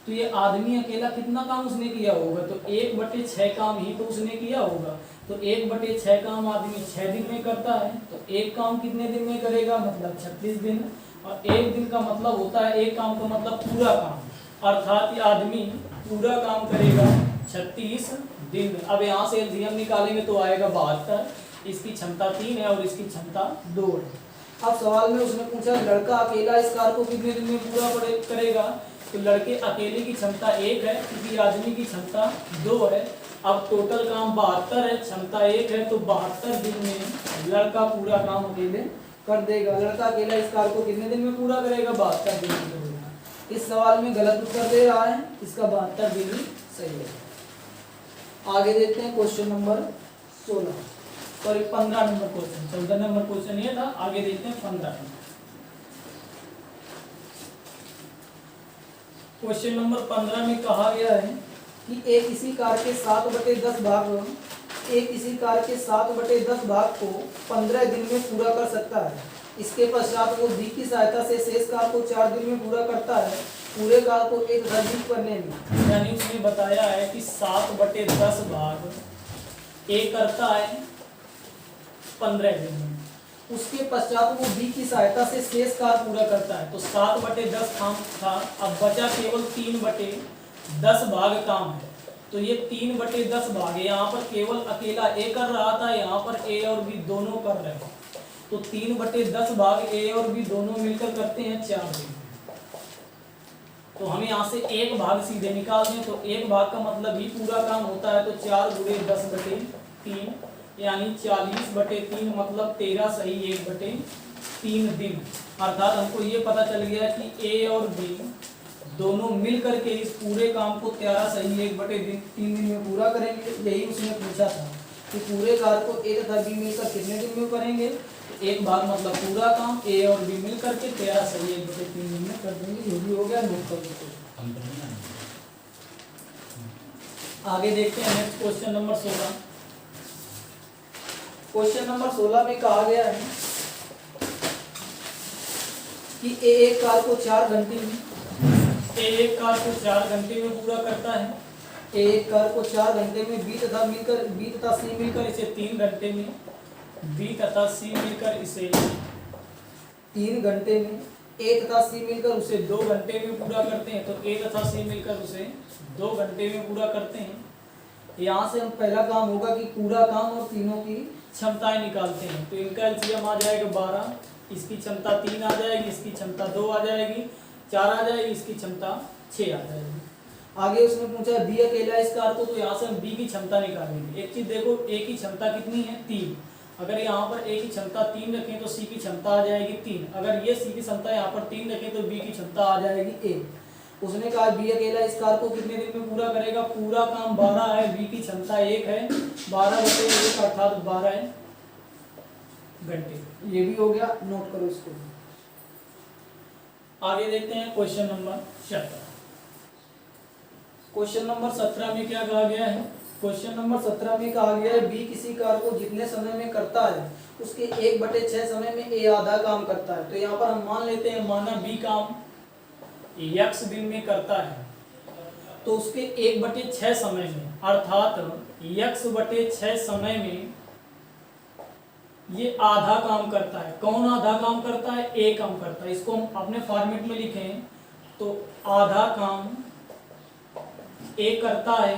तो ये आदमी अकेला कितना काम उसने किया होगा, तो 1/6 काम ही तो उसने किया होगा। तो 1/6 काम आदमी 6 दिन में करता है, तो एक काम कितने दिन में करेगा, मतलब 36 दिन। और एक दिन का मतलब होता है, एक काम का मतलब पूरा काम, अर्थात ये आदमी पूरा काम करेगा 36 दिन। अब यहाँ से एलसीएम निकालेंगे तो आएगा 72। इसकी क्षमता 3 है और इसकी क्षमता 2 है। अब सवाल में उसने पूछा लड़का अकेला इस कार्य को कितने दिन में पूरा करेगा। तो लड़के अकेले की क्षमता 1 है, क्योंकि आदमी की क्षमता 2 है। अब टोटल काम 72 है, क्षमता 1 है, तो 72 दिन में लड़का पूरा काम अकेले कर देगा। लड़का अकेला इस कार्य को कितने दिन में पूरा करेगा, 72 दिन में करेगा। इस सवाल में गलत उत्तर दे रहा है, इसका 72 दिन ही सही है। आगे देखते हैं question number 16, sorry 15 number question. 14 number question ये था, आगे देखते हैं 15 नंबर। क्वेश्चन नंबर 15 में कहा गया है कि एक इसी कार्य के 7/10 भाग को 15 दिन में पूरा कर सकता है। इसके पश्चात वो दी की सहायता से शेष कार्य को 4 दिन में पूरा करता है, पूरे कार्य को एक अधिक करने में। यानी उसने बताया है कि 7/10 भाग ए करता है 15 दिन में, उसके पश्चात वो बी की सहायता से शेष कार्य पूरा करता है। तो 7/10 काम था, अब बचा केवल 3/10 भाग काम है। तो ये 3/10 भाग है, यहाँ पर केवल अकेला ए कर रहा था, यहाँ पर ए और बी दोनों कर रहे हैं। तो 3/10 भाग ए और बी दोनों मिलकर करते हैं 4 दिन। तो हम यहाँ से एक भाग सीधे निकाल दें, तो एक भाग का मतलब ही पूरा काम होता है। तो 4 × 10/3 यानी 40/3 मतलब 13 सही 1/3 दिन। अर्थात हमको ये पता चल गया कि ए और बी दोनों मिल करके इस पूरे काम को 13 सही 1/3 दिन में पूरा करेंगे। यही उसने पूछा था कि पूरे कार्य को ए तथा बी मिलकर कितने दिन में करेंगे। तो एक भाग मतलब पूरा काम ए और बी मिल करके 13 सही 1/3 दिन में कर देंगे। ये भी हो गया, नोट कर दो। आगे देखते हैं next question number 16। Question number 16 में कहा गया है कि ए एक कार्य को 4 घंटे में एक कार्य को 4 घंटे में पूरा करता है। एक कार्य को 4 घंटे में बी तथा सी मिलकर इसे 3 घंटे में बी तथा सी मिलकर इसे 3 घंटे में ए तथा सी मिलकर उसे 2 घंटे में पूरा करते हैं। तो ए तथा सी मिलकर उसे 2 घंटे में पूरा करते हैं। यहाँ से हम पहला काम होगा कि पूरा काम और तीनों की क्षमताएं निकालते हैं। तो इनका एलसीएम आ जाएगा 12, इसकी क्षमता 3 आ जाएगी, इसकी क्षमता 2 आ जाएगी, 4 आ जाएगी, इसकी क्षमता 6 आ जाएगी। आगे उसने पूछा बी अकेला इस कार को, तो यहाँ से हम बी की क्षमता निकालेंगे। एक चीज देखो, ए की क्षमता कितनी है 3। अगर यहाँ पर ए की क्षमता 3 रखें तो सी की क्षमता आ जाएगी 3। अगर ये सी की क्षमता यहाँ पर 3 रखें तो बी की क्षमता आ जाएगी 1। उसने कहा बी अकेला इस कार को कितने दिन में पूरा करेगा। पूरा काम 12 है, बी की क्षमता 1 है, 12/1 अर्थात 12 घंटे। ये भी हो गया, नोट करो इसको। आगे देखते हैं क्वेश्चन नंबर 17। क्वेश्चन नंबर 17 में क्या कहा गया है। क्वेश्चन नंबर 17 में कहा गया है बी किसी कार्य को जितने समय में करता है उसके 1/6 समय में ए आधा काम करता है। तो यहाँ पर हम मान लेते हैं, माना बी काम x दिन में करता है तो उसके 1/6 समय में अर्थात x/6 समय में ये आधा काम करता है। कौन आधा काम करता है, ए काम करता है। इसको हम अपने फॉर्मेट में लिखें तो आधा काम ए करता है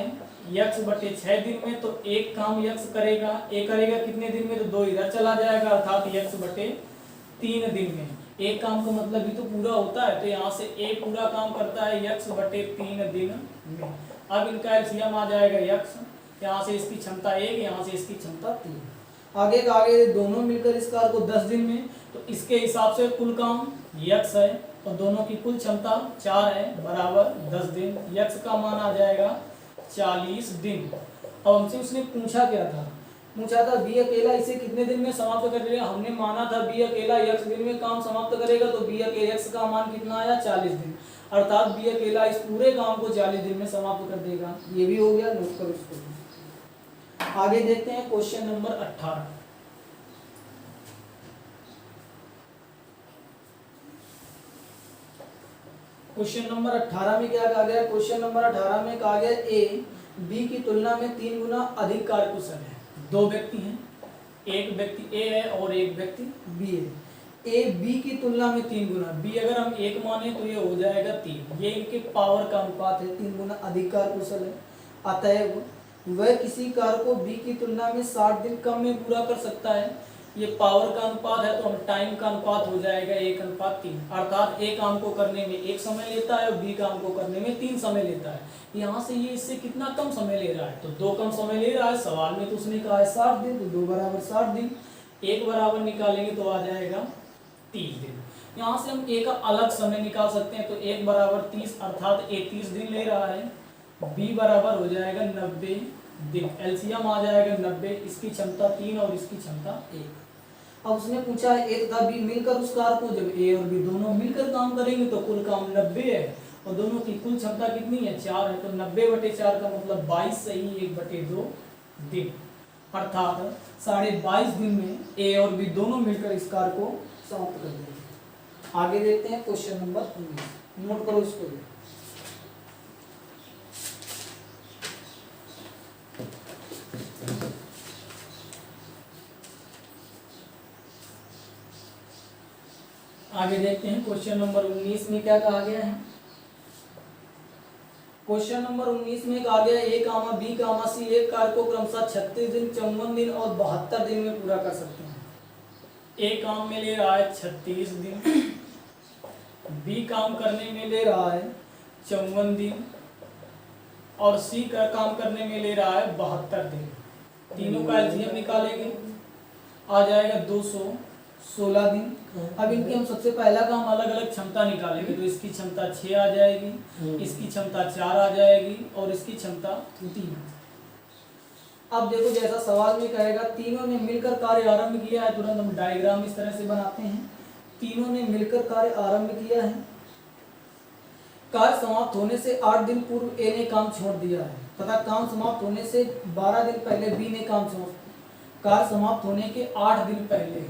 x/6 दिन में। तो एक काम x करेगा, ए करेगा कितने दिन में, तो 2 इधर चला जाएगा अर्थात x/3 दिन में। एक काम का मतलब भी तो पूरा होता है। तो यहाँ से ए पूरा काम करता है x/3 दिन में। अब इनका एलसीएम आ जाएगा x, यहाँ से इसकी क्षमता 1, यहाँ से इसकी क्षमता 3। आगे का आगे दोनों मिलकर इस कार्य को 10 दिन में, तो इसके हिसाब से कुल काम x है और दोनों की कुल क्षमता 4 है बराबर 10 दिन। x का मान आ जाएगा 40 दिन। अब हमसे उसने पूछा क्या था, पूछा था बी अकेला इसे कितने दिन में समाप्त कर देगा। हमने माना था बी अकेला x दिन में काम समाप्त करेगा। तो बी अकेला x का मान कितना आया 40 दिन, अर्थात बी अकेला इस पूरे काम को 40 दिन में समाप्त कर देगा। ये भी हो गया, नोट करो इसको। आगे देखते हैं क्वेश्चन नंबर 18। क्वेश्चन नंबर 18 में क्या कहा गया। क्वेश्चन नंबर 18 में कहा गया ए बी की तुलना में 3 गुना अधिक कार्यकुशल है। 2 व्यक्ति हैं, एक व्यक्ति ए है और एक व्यक्ति बी है। ए बी की तुलना में 3 गुना, बी अगर हम 1 माने तो ये हो जाएगा 3। ये इनके पावर का अनुपात है, 3 गुना अधिक कार्यकुशल है। अतएव वह किसी कार्य को बी की तुलना में 60 दिन कम में पूरा कर सकता है। ये पावर का अनुपात है तो हम टाइम का अनुपात हो जाएगा 1:3, अर्थात ए काम को करने में 1 समय लेता है और बी काम को करने में 3 समय लेता है। यहाँ से ये इससे कितना कम समय ले रहा है, तो 2 कम समय ले रहा है। सवाल में तो उसने कहा है 60 दिन, तो 2 बराबर 60 दिन। 1 बराबर निकालेंगे तो आ जाएगा 30 दिन। यहाँ से हम ए का अलग समय निकाल सकते हैं। तो 1 बराबर 30 अर्थात ए 30 दिन ले रहा है। बी बराबर हो जाएगा 90 दिन। एलसीएम आ जाएगा 90, इसकी क्षमता 3 और इसकी क्षमता 1। अब उसने पूछा है ए तथा बी मिलकर उस कार्य को, जब ए और बी दोनों मिलकर काम करेंगे तो कुल काम 90 है और दोनों की कुल क्षमता कितनी है 4 है। तो 90/4 का मतलब 22 सही 1/2 दिन, अर्थात 22.5 दिन में ए और बी दोनों मिलकर इस कार्य को समाप्त कर देंगे। आगे देखते हैं क्वेश्चन नंबर 19, नोट करो इसको। आगे देखते हैं क्वेश्चन नंबर 19 में क्या कहा गया है। क्वेश्चन नंबर 19 में कहा गया ए कामा बी कामा सी एक कार्य को क्रमशः 36 दिन 54 दिन और 72 दिन में पूरा कर सकते हैं। ए काम में ले रहा है 36 दिन, बी काम करने में ले रहा है 54 दिन और सी का काम करने में ले रहा है 72 दिन। तीनों का एलसीएम निकालेंगे, आ जाएगा 200, 16 दिन। अब इनकी हम सबसे पहला काम अलग अलग क्षमता निकालेंगे, तो इसकी क्षमता 6 आ जाएगी, इसकी क्षमता 4 आ जाएगी और इसकी क्षमता 3। अब देखो जैसा सवाल में कहेगा, तीनों ने मिलकर कार्य आरंभ किया है, तुरंत हम डायग्राम इस तरह से बनाते हैं। तीनों ने मिलकर कार्य आरंभ किया है। कार्य समाप्त होने से 8 दिन पूर्व ए ने काम छोड़ दिया है तथा काम समाप्त होने से 12 दिन पहले बी ने काम छोड़। कार्य समाप्त होने के 8 दिन पहले,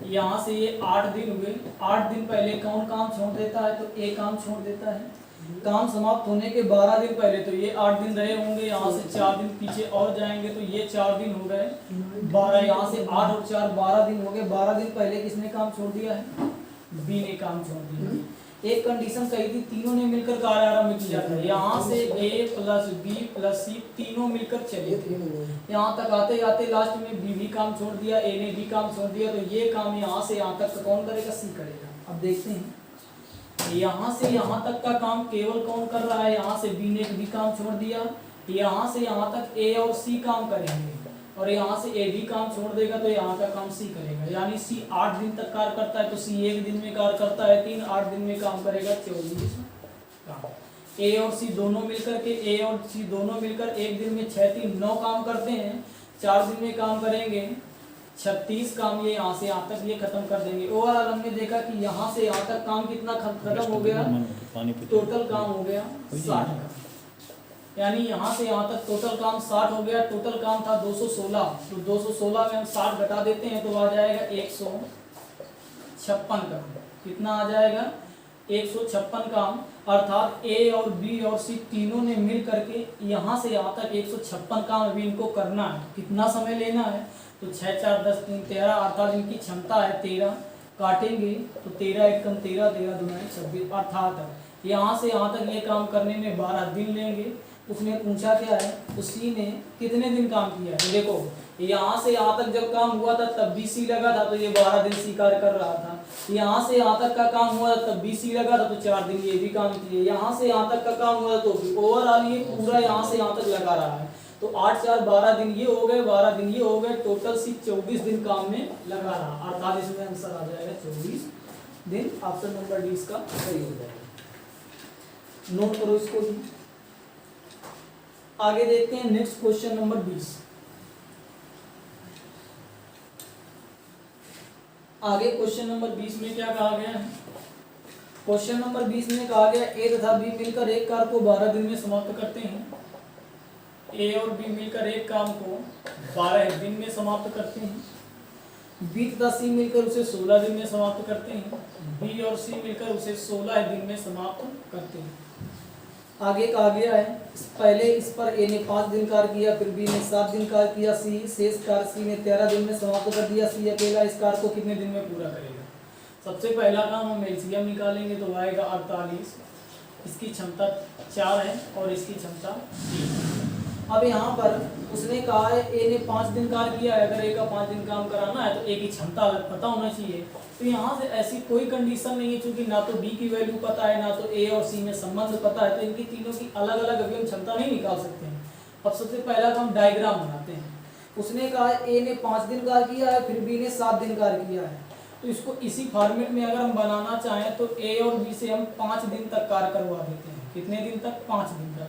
यहाँ से ये 8 दिन हुए, 8 दिन पहले कौन काम छोड़ देता है, तो ए काम छोड़ देता है। काम समाप्त होने के 12 दिन पहले, तो ये 8 दिन रहे होंगे, यहाँ से 4 दिन पीछे और जाएंगे तो ये 4 दिन हो गए, 12, यहाँ से 8 और 4 12 दिन हो गए। 12 दिन पहले किसने काम छोड़ दिया है, बी ने काम छोड़ दिया। एक कंडीशन कही थी, तीनों ने मिलकर कार्य आरंभ किया था। यहाँ से ए प्लस बी प्लस सी तीनों मिलकर चले थे, यहाँ तक आते आते लास्ट में बी भी काम छोड़ दिया, ए ने भी काम छोड़ दिया, तो ये काम यहाँ से यहाँ तक कौन करेगा, सी करेगा। अब देखते हैं, यहाँ से यहाँ तक का काम केवल कौन कर रहा है, यहाँ से बी ने भी काम छोड़ दिया, यहाँ से यहाँ तक ए और सी काम करेंगे और यहाँ से ए भी काम छोड़ देगा, तो यहाँ का काम सी करेगा। यानी सी 8 दिन तक कार्य करता है, तो सी 1 दिन में कार्य करता है 3, 8 दिन में काम करेगा 24 काम। ए और सी दोनों मिलकर के, ए और सी दोनों मिलकर 1 दिन में 6 3 9 काम करते हैं, 4 दिन में काम करेंगे 36 काम। ये यहाँ से यहाँ तक ये खत्म कर देंगे। ओवरऑल हमने देखा कि यहाँ से यहाँ तक काम कितना खत्म हो गया, टोटल काम हो गया 60 का। यानी यहाँ से यहाँ तक टोटल काम 60 हो गया। टोटल काम था 216, तो 216 में हम 60 घटा देते हैं तो आ जाएगा 156 काम। कितना आ जाएगा, 156 काम। अर्थात ए और बी और सी तीनों ने मिल करके यहाँ से यहाँ तक 156 काम अभी इनको करना है। कितना समय लेना है, तो 6 4 10 3 13, अर्थात इनकी क्षमता है 13। काटेंगे तो 13 1 कम 13, 13 दूना 26, अर्थात यहाँ से यहाँ तक ये काम करने में 12 दिन लेंगे। उसने पूछा क्या है, तो सी ने कितने दिन काम किया है, तो देखो यहाँ से यहाँ तक जब काम हुआ था तब भी सी लगा था, तो ये 12 दिन सी कार्य कर रहा था। यहाँ से यहाँ तक का काम हुआ था तब भी सी लगा था, तो 4 दिन ये भी काम किए। यहाँ से यहाँ तक का काम हुआ था तो भी ओवरऑल ये पूरा यहाँ से यहाँ तक लगा रहा है, तो 8 4 12 दिन ये हो गए, 12 दिन ये हो गए, टोटल सी 24 दिन काम में लगा रहा। अर्थात इसमें आंसर आ जाएगा 24 दिन। ऑप्शन नंबर डी इसका सही हो जाएगा। नोट करो इसको भी। आगे देखते हैं नेक्स्ट क्वेश्चन नंबर 20। आगे क्वेश्चन नंबर 20 में क्या कहा गया है, क्वेश्चन नंबर 20 में कहा गया ए तथा बी मिलकर एक कार्य को 12 दिन में समाप्त करते हैं। ए और बी मिलकर एक काम को 12 दिन में समाप्त करते हैं। बी तथा सी मिलकर उसे 16 दिन में समाप्त करते हैं। बी और सी मिलकर उसे 16 दिन में समाप्त करते हैं। आगे कहा गया है, पहले इस पर ए ने 5 दिन कार्य किया, फिर बी ने 7 दिन कार्य किया, सी शेष कार्य सी ने 13 दिन में समाप्त कर दिया। सी अकेला इस कार्य को कितने दिन में पूरा करेगा। सबसे पहला काम हम एलसीएम निकालेंगे तो आएगा 48। इसकी क्षमता 4 है और इसकी क्षमता 3। अब यहाँ पर उसने कहा है ए ने 5 दिन कार्य किया है, अगर ए का 5 दिन काम कराना है तो ए की क्षमता पता होना चाहिए। तो यहाँ से ऐसी कोई कंडीशन नहीं है, क्योंकि ना तो बी की वैल्यू पता है, ना तो ए और सी में संबंध पता है, तो इनकी तीनों की अलग अलग अभी हम क्षमता नहीं निकाल सकते हैं। अब सबसे पहला काम डायग्राम बनाते हैं। उसने कहा है ए ने 5 दिन कार्य किया है, फिर बी ने 7 दिन कार्य किया है, तो इसको इसी फॉर्मेट में अगर हम बनाना चाहें तो ए और बी से हम 5 दिन तक कार्य करवा देते हैं। कितने दिन तक, 5 दिन तक।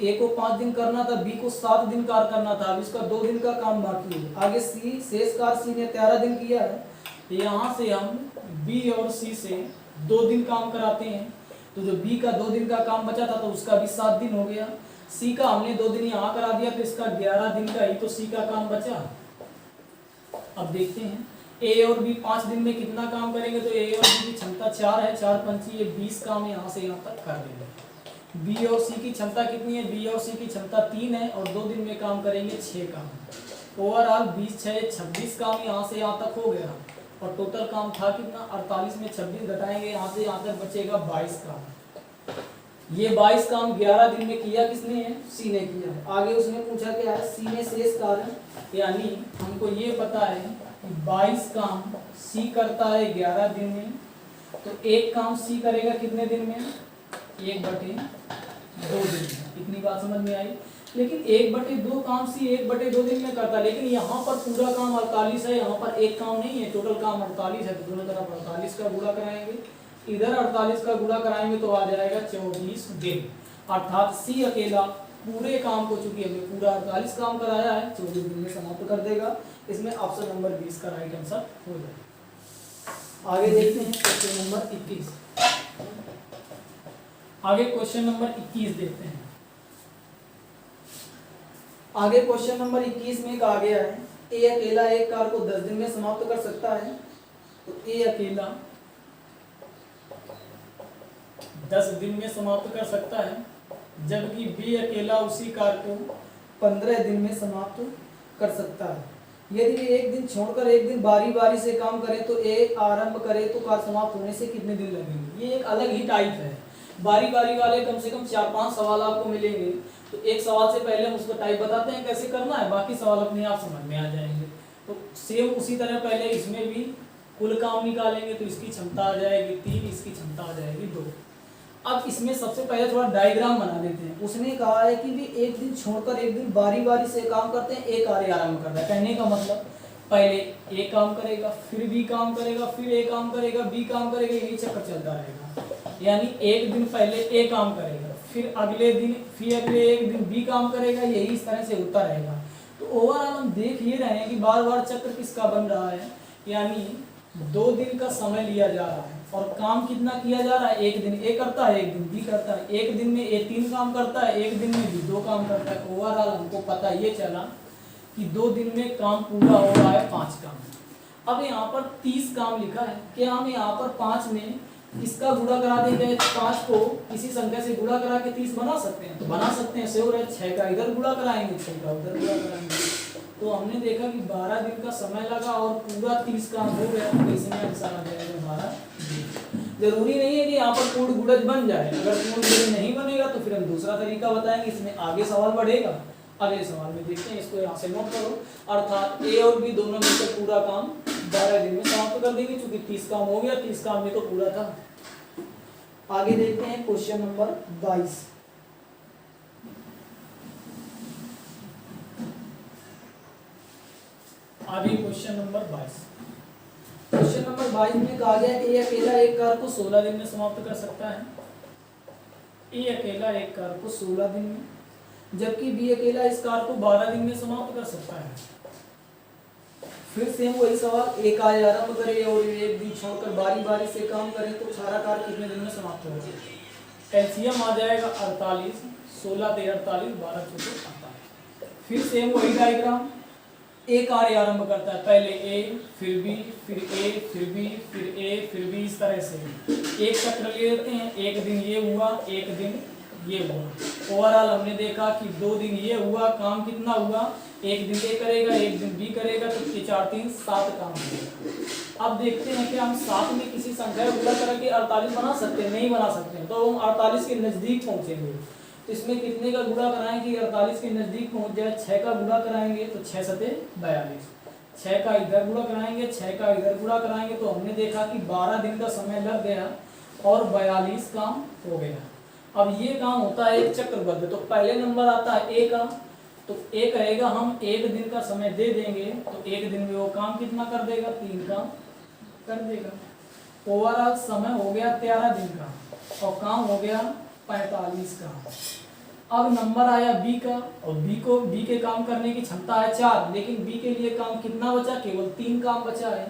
ए को 5 दिन करना था, बी को 7 दिन कार्य करना था, अब इसका 2 दिन का काम बाकी है। आगे सी शेष कार्य सी ने 13 दिन किया है, यहाँ से हम बी और सी से 2 दिन काम कराते हैं, तो जो बी का 2 दिन का काम बचा था तो उसका भी 7 दिन हो गया। सी का हमने 2 दिन यहाँ करा दिया तो इसका 11 दिन का ही तो सी का काम बचा। अब देखते हैं ए और बी 5 दिन में कितना काम करेंगे, तो ए और बी की क्षमता 4 है, 4 पंची ये 20 काम यहाँ से यहाँ तक कर देंगे। बी और सी की क्षमता कितनी है, बी और सी की क्षमता 3 है और 2 दिन में काम करेंगे 6 काम। ओवरऑल 20 6 26 काम यहाँ से यहाँ तक हो गया और टोटल काम था कितना, 48 में 26 घटाएंगे यहाँ से यहाँ तक बचेगा 22 काम। ये 22 काम 11 दिन में किया किसने है, सी ने किया है। आगे उसने पूछा क्या है, सी ने शेष कार्य, यानी हमको ये पता है कि 22 काम सी करता है 11 दिन में, तो एक काम सी करेगा कितने दिन में, 1/2 दिन में। इतनी बात समझ में आई। लेकिन 1/2 काम सी 1/2 दिन में करता है, लेकिन यहाँ पर पूरा काम 48 है, यहाँ पर एक काम नहीं है, टोटल काम 48 है, तो दोनों तरफ 48 का गुणा कराएंगे, इधर 48 का गुणा कराएंगे तो आ जाएगा 24 दिन। अर्थात सी अकेला पूरे काम को, चूंकि हमने पूरा 48 काम कराया है, 24 दिन में समाप्त कर देगा। इसमें ऑप्शन नंबर 20 का राइट आंसर हो जाएगा। आगे देखते हैं क्वेश्चन नंबर 21। आगे क्वेश्चन नंबर 21 देखते हैं। आगे क्वेश्चन नंबर 21 में कहा गया है ए अकेला एक कार को 10 दिन में समाप्त कर सकता है। तो ए अकेला 10 दिन में समाप्त कर सकता है, जबकि बी अकेला उसी कार को 15 दिन में समाप्त कर सकता है। यदि एक दिन छोड़कर एक दिन बारी बारी से काम करें तो ए आरंभ करे तो कार समाप्त होने से कितने दिन लगेंगे। ये एक अलग ही टाइप है। बारी बारी वाले कम से कम 4-5 सवाल आपको मिलेंगे। तो एक सवाल से पहले हम उसका टाइप बताते हैं कैसे करना है, बाकी सवाल अपने आप समझ में आ जाएंगे। तो सेम उसी तरह पहले इसमें भी कुल काम निकालेंगे, तो इसकी क्षमता आ जाएगी 3, इसकी क्षमता आ जाएगी 2। अब इसमें सबसे पहले थोड़ा डायग्राम बना देते हैं। उसने कहा है कि भी एक दिन छोड़कर एक दिन बारी बारी से काम करते हैं, एक कार्य आरंभ करता है। कहने का मतलब पहले ए काम करेगा, फिर बी काम करेगा, फिर ए काम करेगा, बी काम करेगा, यही चक्कर चलता रहेगा। यानी एक दिन पहले ए काम करेगा, फिर अगले एक दिन बी काम करेगा, यही इस तरह से होता रहेगा। तो ओवरऑल हम देख ये रहे हैं कि बार बार चक्र किसका बन रहा है, यानी 2 दिन का समय लिया जा रहा है और काम कितना किया जा रहा है, एक दिन ए करता है, एक दिन बी करता है, एक दिन में ए 3 काम करता है, एक दिन में बी 2 काम करता है। ओवरऑल हमको पता ये चला कि 2 दिन में काम पूरा हो रहा है 5 काम। अब यहाँ पर 30 काम लिखा है, क्या हम यहाँ पर 5 में इसका गुणा करा देंगे, 5 को किसी संख्या से गुणा करा के 30 बना सकते हैं, तो बना सकते हैं। सेव रहे 6 का इधर गुणा कराएंगे, 6 का उधर गुणा कराएंगे। तो हमने देखा कि 12 दिन का समय लगा और पूरा 30 काम हो गया, तो इसमें आंसर आ जाएगा 12 दिन। जरूरी नहीं है कि यहाँ पर पूर्ण गुणज बन जाए, अगर पूर्ण गुणज नहीं बनेगा तो फिर हम दूसरा तरीका बताएंगे, इसमें आगे सवाल बढ़ेगा। अगले सवाल में देखते हैं, इसको यहाँ से नोट करो। अर्थात ए और बी दोनों मिलकर पूरा काम 12 दिन में समाप्त कर देंगे, चूंकि 30 काम हो गया, 30 काम में तो पूरा था। आगे देखते हैं क्वेश्चन नंबर 22। आगे क्वेश्चन नंबर 22। क्वेश्चन नंबर 22 में कहा गया ए अकेला एक कार को 16 दिन में समाप्त कर सकता है। ए अकेला एक कार को 16 दिन में, जबकि बी अकेला इस कार को 12 दिन में समाप्त कर सकता है। फिर से वही सवाल, एक कार्य आरंभ करे और एक दिन छोड़कर बारी बारी से काम करे तो सारा कार्य कितने दिन में समाप्त होगा। एलसीएम आ जाएगा 48, 16 × 48, 12 × 48। फिर सेम वही डायग्राम, ए कार्य आरंभ करता है, पहले ए, फिर बी, फिर ए, फिर बी, फिर ए, फिर बी, इस तरह से एक चक्र ले लेते हैं। एक दिन ये हुआ, एक दिन ये हुआ। ओवरऑल हमने देखा कि 2 दिन ये हुआ, काम कितना हुआ, एक दिन ए करेगा, एक दिन बी करेगा, तो 4 3 7 काम हुआ। अब देखते हैं कि हम 7 में किसी संख्या को गुणा करके 48 बना सकते हैं, नहीं बना सकते हैं, तो हम 48 के नजदीक पहुंचेंगे। तो इसमें कितने का गुणा कराएंगे कि 48 के नजदीक पहुंच जाए। 6 का गुणा कराएंगे तो 6 7 42, 6 का इधर गुणा कराएंगे, 6 का इधर गुणा कराएंगे, तो हमने देखा कि 12 दिन का समय लग गया और 42 काम हो गया। अब ये काम होता है एक चक्रबद्ध। तो पहले नंबर आता है ए का, तो ए कहेगा हम 1 दिन का समय दे देंगे, तो 1 दिन में वो काम कितना कर देगा, 3 काम कर देगा। ओवरऑल समय हो गया 13 दिन का और काम हो गया 45 का। अब नंबर आया बी का, और बी के काम करने की क्षमता है 4, लेकिन बी के लिए काम कितना बचा, केवल 3 काम बचा है।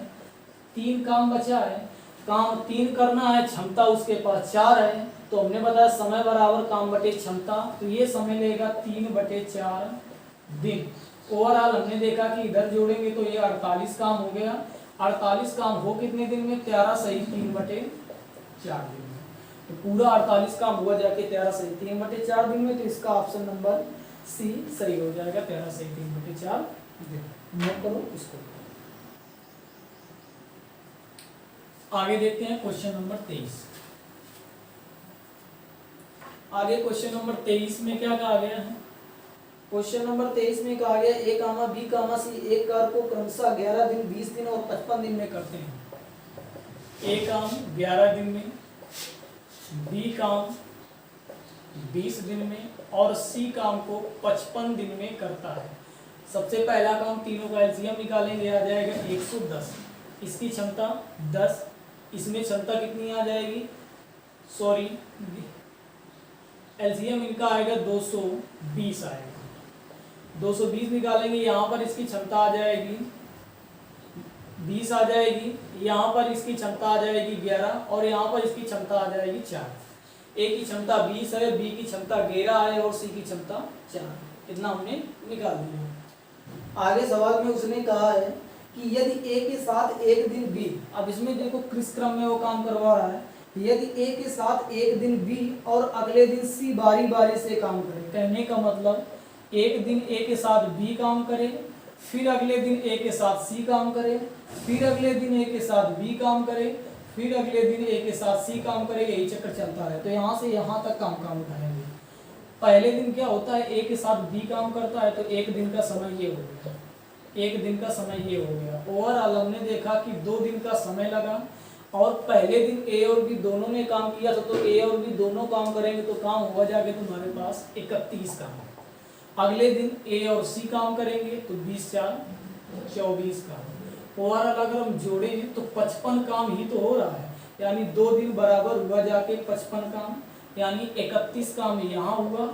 3 काम बचा है, काम 3 करना है, क्षमता उसके पास 4 है। तो हमने बताया समय बराबर काम बटे क्षमता, तो ये समय लेगा 3/4 दिन। ओवरऑल हमने देखा कि इधर जोड़ेंगे तो ये 48 काम हो गया। 48 काम हो कितने दिन में, 13 सही 3/4 दिन में। तो पूरा 48 काम हुआ जाके 13 सही 3/4 दिन में। तो इसका ऑप्शन नंबर सी सही हो जाएगा, 13 सही 3/4 दिन। नोट करो इसको। आगे देखते हैं क्वेश्चन नंबर 23। आगे क्वेश्चन नंबर 23 में क्या कहा गया है। क्वेश्चन नंबर 23 में कहा गया ए कामा बी कामा सी एक कार को क्रमशः 11 दिन, 20 दिन और 55 दिन में करते हैं। ए काम 11 दिन में, बी काम 20 दिन में और सी काम को 55 दिन में करता है। सबसे पहला काम, तीनों का एलसीएम निकालेंगे, आ जाएगा 110। इसकी क्षमता 10, इसमें क्षमता कितनी आ जाएगी, सॉरी एलसीएम इनका आएगा 220 आएगा। 220 निकालेंगे, यहाँ पर इसकी क्षमता आ जाएगी 20 आ जाएगी, यहाँ पर इसकी क्षमता आ जाएगी 11 और यहाँ पर इसकी क्षमता आ जाएगी 4। ए की क्षमता 20 है, बी की क्षमता 11 है और सी की क्षमता 4। इतना हमने निकाल दिया। आगे सवाल में उसने कहा है कि यदि ए के साथ एक दिन बी, अब इसमें देखो किस क्रम में वो काम करवा रहा है, यदि ए के साथ एक दिन बी और अगले दिन सी बारी बारी से काम करे। कहने का मतलब एक दिन ए के साथ बी काम करे, फिर अगले दिन ए के साथ सी काम करे, फिर अगले दिन ए के साथ बी काम करे, फिर अगले दिन ए के साथ सी काम करे, यही चक्कर चलता है। तो यहाँ से यहाँ तक काम उठाएंगे। पहले दिन क्या होता है, ए के साथ बी काम करता है, तो एक दिन का समय ये हो गया, एक दिन का समय ये हो गया। ओवरऑल हमने देखा कि 2 दिन का समय लगा और पहले दिन ए और बी दोनों ने काम किया था, तो ए और बी दोनों काम करेंगे तो काम हुआ जाके तुम्हारे पास 31 काम। अगले दिन ए और सी काम करेंगे तो 20 4 24 काम। ओवरऑल अगर हम जोड़ें तो 55 काम ही तो हो रहा है, यानी 2 दिन बराबर हुआ जाके 55 काम, यानी 31 काम यहाँ हुआ,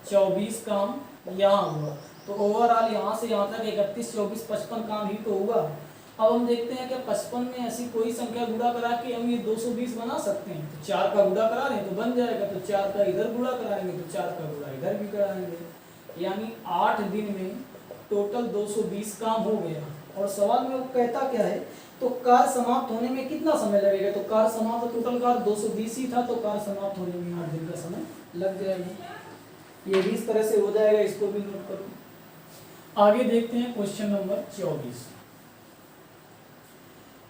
24 काम यहाँ हुआ। तो ओवरऑल यहाँ से यहाँ तक 31 24 55 काम ही तो हुआ। अब हम देखते हैं कि 55 में ऐसी कोई संख्या गुणा करा के हम ये 220 बना सकते हैं। तो 4 का गुणा करा रहे हैं तो बन जाएगा, तो 4 का इधर गुणा कराएंगे तो 4 का गुणा इधर भी कराएंगे, यानी 8 दिन में टोटल 220 काम हो गया। और सवाल में वो कहता क्या है, तो कार्य समाप्त होने में कितना समय लगेगा, तो कार्य समाप्त, टोटल कार्य 220 ही था, तो कार्य समाप्त होने में 8 दिन का समय लग जाएगा। ये भी इस तरह से हो जाएगा, इसको भी नोट करो। आगे देखते हैं क्वेश्चन नंबर 24।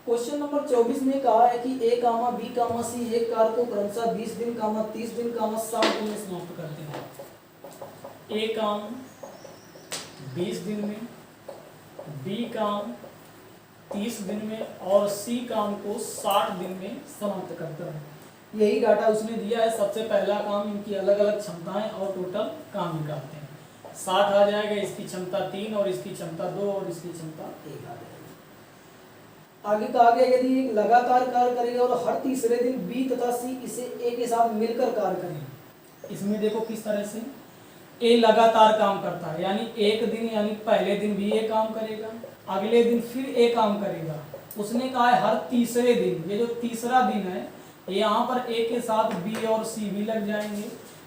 क्वेश्चन नंबर 24 में कहा है कि ए कामा बी कामा सी एक कार्य को क्रमशः 20 दिन कामा 30 दिन कामा 60 दिन में समाप्त करते हैं। ए काम 20 दिन में, बी काम 30 दिन में और सी काम को 60 दिन में समाप्त करता है। यही डाटा उसने दिया है। सबसे पहला काम, इनकी अलग अलग क्षमताएं और टोटल काम निकालते हैं। 60 आ जाएगा, इसकी क्षमता 3 और इसकी क्षमता 2 और इसकी क्षमता 1 आ जाएगी। आगे कहा गया यदि लगातार कार्य करेगा और हर तीसरे दिन बी तथा सी इसे ए के साथ मिलकर कार्य करें। इसमें देखो किस तरह से ए लगातार काम करता है, यानी एक दिन, यानी पहले दिन भी ए काम करेगा, अगले दिन फिर ए काम करेगा। उसने कहा है हर तीसरे दिन, ये जो तीसरा दिन है यहाँ पर ए के साथ बी और सी भी लग जाएंगे।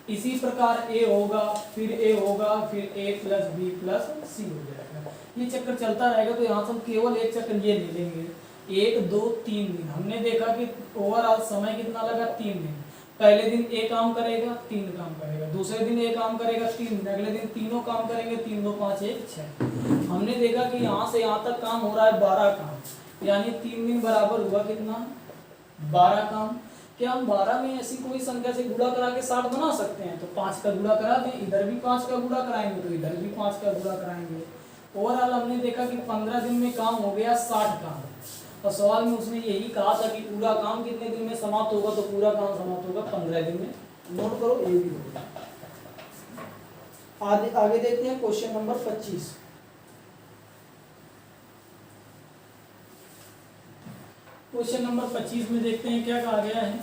इसी प्रकार ए होगा, फिर ए होगा, फिर ए प्लस बी प्लस सी हो जाएगा। ये चक्कर चलता रहेगा। तो यहाँ से हम केवल एक चक्कर ये ले लेंगे, 1 2 3 दिन। हमने देखा कि ओवरऑल समय कितना लगा, 3 दिन। पहले दिन ए काम करेगा, 3 काम करेगा, दूसरे दिन ए काम करेगा 3 दिन, अगले दिन तीनों काम करेंगे, 3 2 5 1 6। हमने देखा कि यहाँ से यहाँ तक काम हो रहा है 12 काम, यानी 3 दिन बराबर हुआ कितना, 12 काम। क्या हम 12 में ऐसी कोई संख्या से गुणा करा के 60 बना सकते हैं? तो 5 का गुणा करा दें, इधर भी 5 का गुणा कराएंगे तो इधर भी 5 का गुणा कराएंगे। ओवरऑल हमने देखा कि 15 दिन में काम हो गया 60 काम। और सवाल में उसने यही कहा था कि पूरा काम कितने दिन में समाप्त होगा, तो पूरा काम समाप्त होगा 15 दिन में। नोट करो, ये भी होगा। आगे देखते हैं क्वेश्चन नंबर 25। क्वेश्चन नंबर 25 में देखते हैं क्या कहा गया है।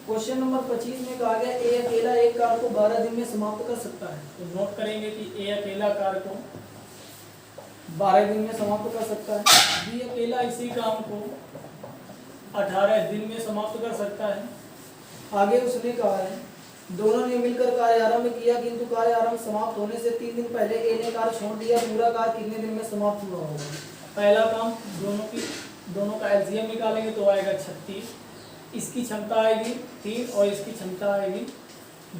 क्वेश्चन नंबर 25 में कहा गया ए अकेला एक कार्य को 12 दिन में समाप्त कर सकता है। तो नोट करेंगे कि ए अकेला कार्य को 12 दिन में समाप्त कर सकता है, बी अकेला इसी काम को 18 दिन में समाप्त कर सकता है। आगे उसने कहा है दोनों ने मिलकर कार्य आरंभ किया, किंतु कार्य आरंभ समाप्त होने से 3 दिन पहले ए ने कार्य छोड़ दिया। पूरा कार्य कितने दिन में समाप्त हुआ होगा? पहला काम, दोनों का एलसीएम निकालेंगे तो आएगा 36। इसकी क्षमता आएगी 3 और इसकी क्षमता आएगी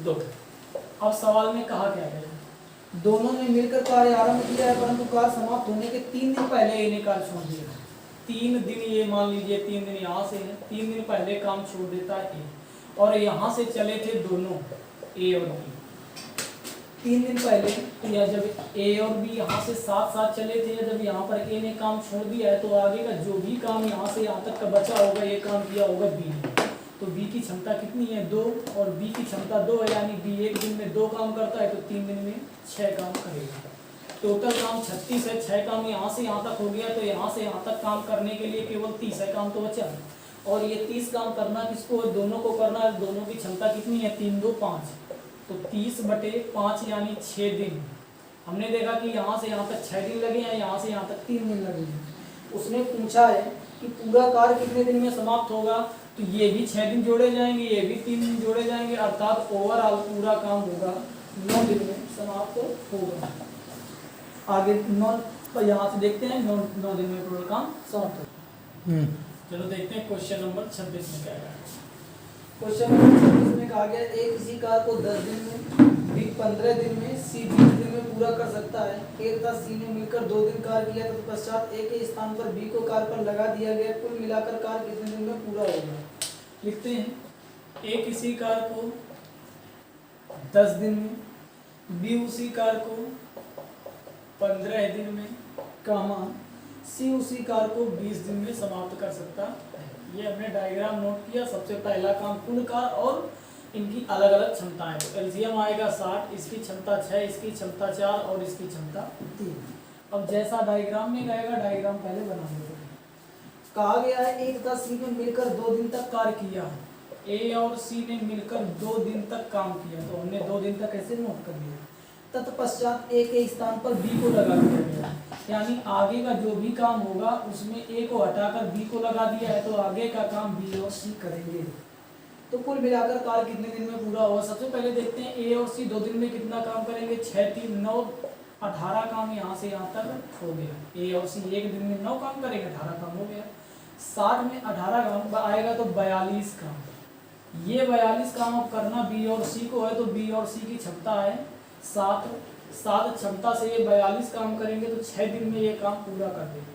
2। अब सवाल में कहा क्या गया, दोनों ने मिलकर कार्य आरंभ किया है, परंतु कार्य समाप्त होने के 3 दिन पहले ए ने कार्य छोड़ दिया है। 3 दिन, ये मान लीजिए 3 दिन यहाँ से है, 3 दिन पहले काम छोड़ देता है ए, और यहाँ से चले थे दोनों ए और बी 3 दिन पहले। या जब ए और बी यहाँ से साथ साथ चले थे, या जब यहाँ पर ए ने काम छोड़ दिया है, तो आगे का जो भी काम यहाँ से यहाँ तक का बचा होगा, ये काम किया होगा बी ने। तो बी की क्षमता कितनी है 2 और बी की क्षमता 2 है, यानी बी एक दिन में 2 काम करता है तो 3 दिन में 6 काम करेगा। टोटल काम 36 है, 6 काम यहाँ से यहाँ तक हो गया, तो यहाँ से यहाँ तक काम करने के लिए केवल 30 है काम तो बचा। और ये 30 काम करना किसको है, दोनों को करना है। दोनों की क्षमता कितनी है 3 2 5, तो 30/5 यानी 6 दिन। हमने देखा कि यहाँ से यहाँ तक 6 दिन लगे हैं, यहाँ से यहाँ तक 3 दिन लगे हैं। उसने पूछा है कि पूरा कार्य कितने दिन में समाप्त होगा, तो ये भी 6 दिन जोड़े जाएंगे, ये भी 3 दिन जोड़े जाएंगे, अर्थात ओवरऑल पूरा काम होगा 9 दिन में समाप्त होगा। आगे 9 यहाँ से देखते हैं 9 दिन में पूरा काम समाप्त होगा। चलो देखते हैं क्वेश्चन नंबर 26 में क्या है। क्वेश्चन नंबर 26 में कहा गया ए किसी कार्य को 10 दिन में, बी 15 दिन में, सी 20 दिन में पूरा कर सकता है। ए तथा सी ने मिलकर 2 दिन कार्य किया, तत्पश्चात ए के स्थान पर बी को कार्य पर लगा दिया गया। कुल मिलाकर कार्य कितने दिन में पूरा होगा। लिखते हैं ए किसी कार्य को 10 दिन में, बी उसी कार्य को 15 दिन में, कामा सी उसी कार्य को 20 दिन में समाप्त कर सकता है। ये हमने डायग्राम नोट किया। सबसे पहला काम कुल कार्य और इनकी अलग अलग क्षमताएं। तो एलसीएम आएगा 60, इसकी क्षमता 6, इसकी क्षमता 4 और इसकी क्षमता 3। अब जैसा डायग्राम में गएगा, डायग्राम पहले बना लेते हैं। कहा गया है ए तथा सी ने मिलकर 2 दिन तक कार्य किया। ए और सी ने मिलकर 2 दिन तक काम किया, तो हमने 2 दिन तक ऐसे नोट कर लिया। तत्पश्चात ए के स्थान पर बी को लगा दिया गया, यानी आगे का जो भी काम होगा उसमें ए को हटाकर बी को लगा दिया है, तो आगे का काम बी और सी करेंगे। तो कुल मिलाकर कार्य कितने दिन में पूरा होगा। सबसे पहले देखते हैं ए और सी 2 दिन में कितना काम करेंगे। 6 3 9 18 काम यहाँ से यहाँ तक हो गया। ए और सी एक दिन में 9 काम करेंगे, 18 काम हो गया। 60 में 18 काम आएगा तो 42 काम। ये 42 काम अब करना बी और सी को है, तो बी और सी की क्षमता है 7 क्षमता से ये 42 काम करेंगे, तो 6 दिन में ये काम पूरा कर देंगे।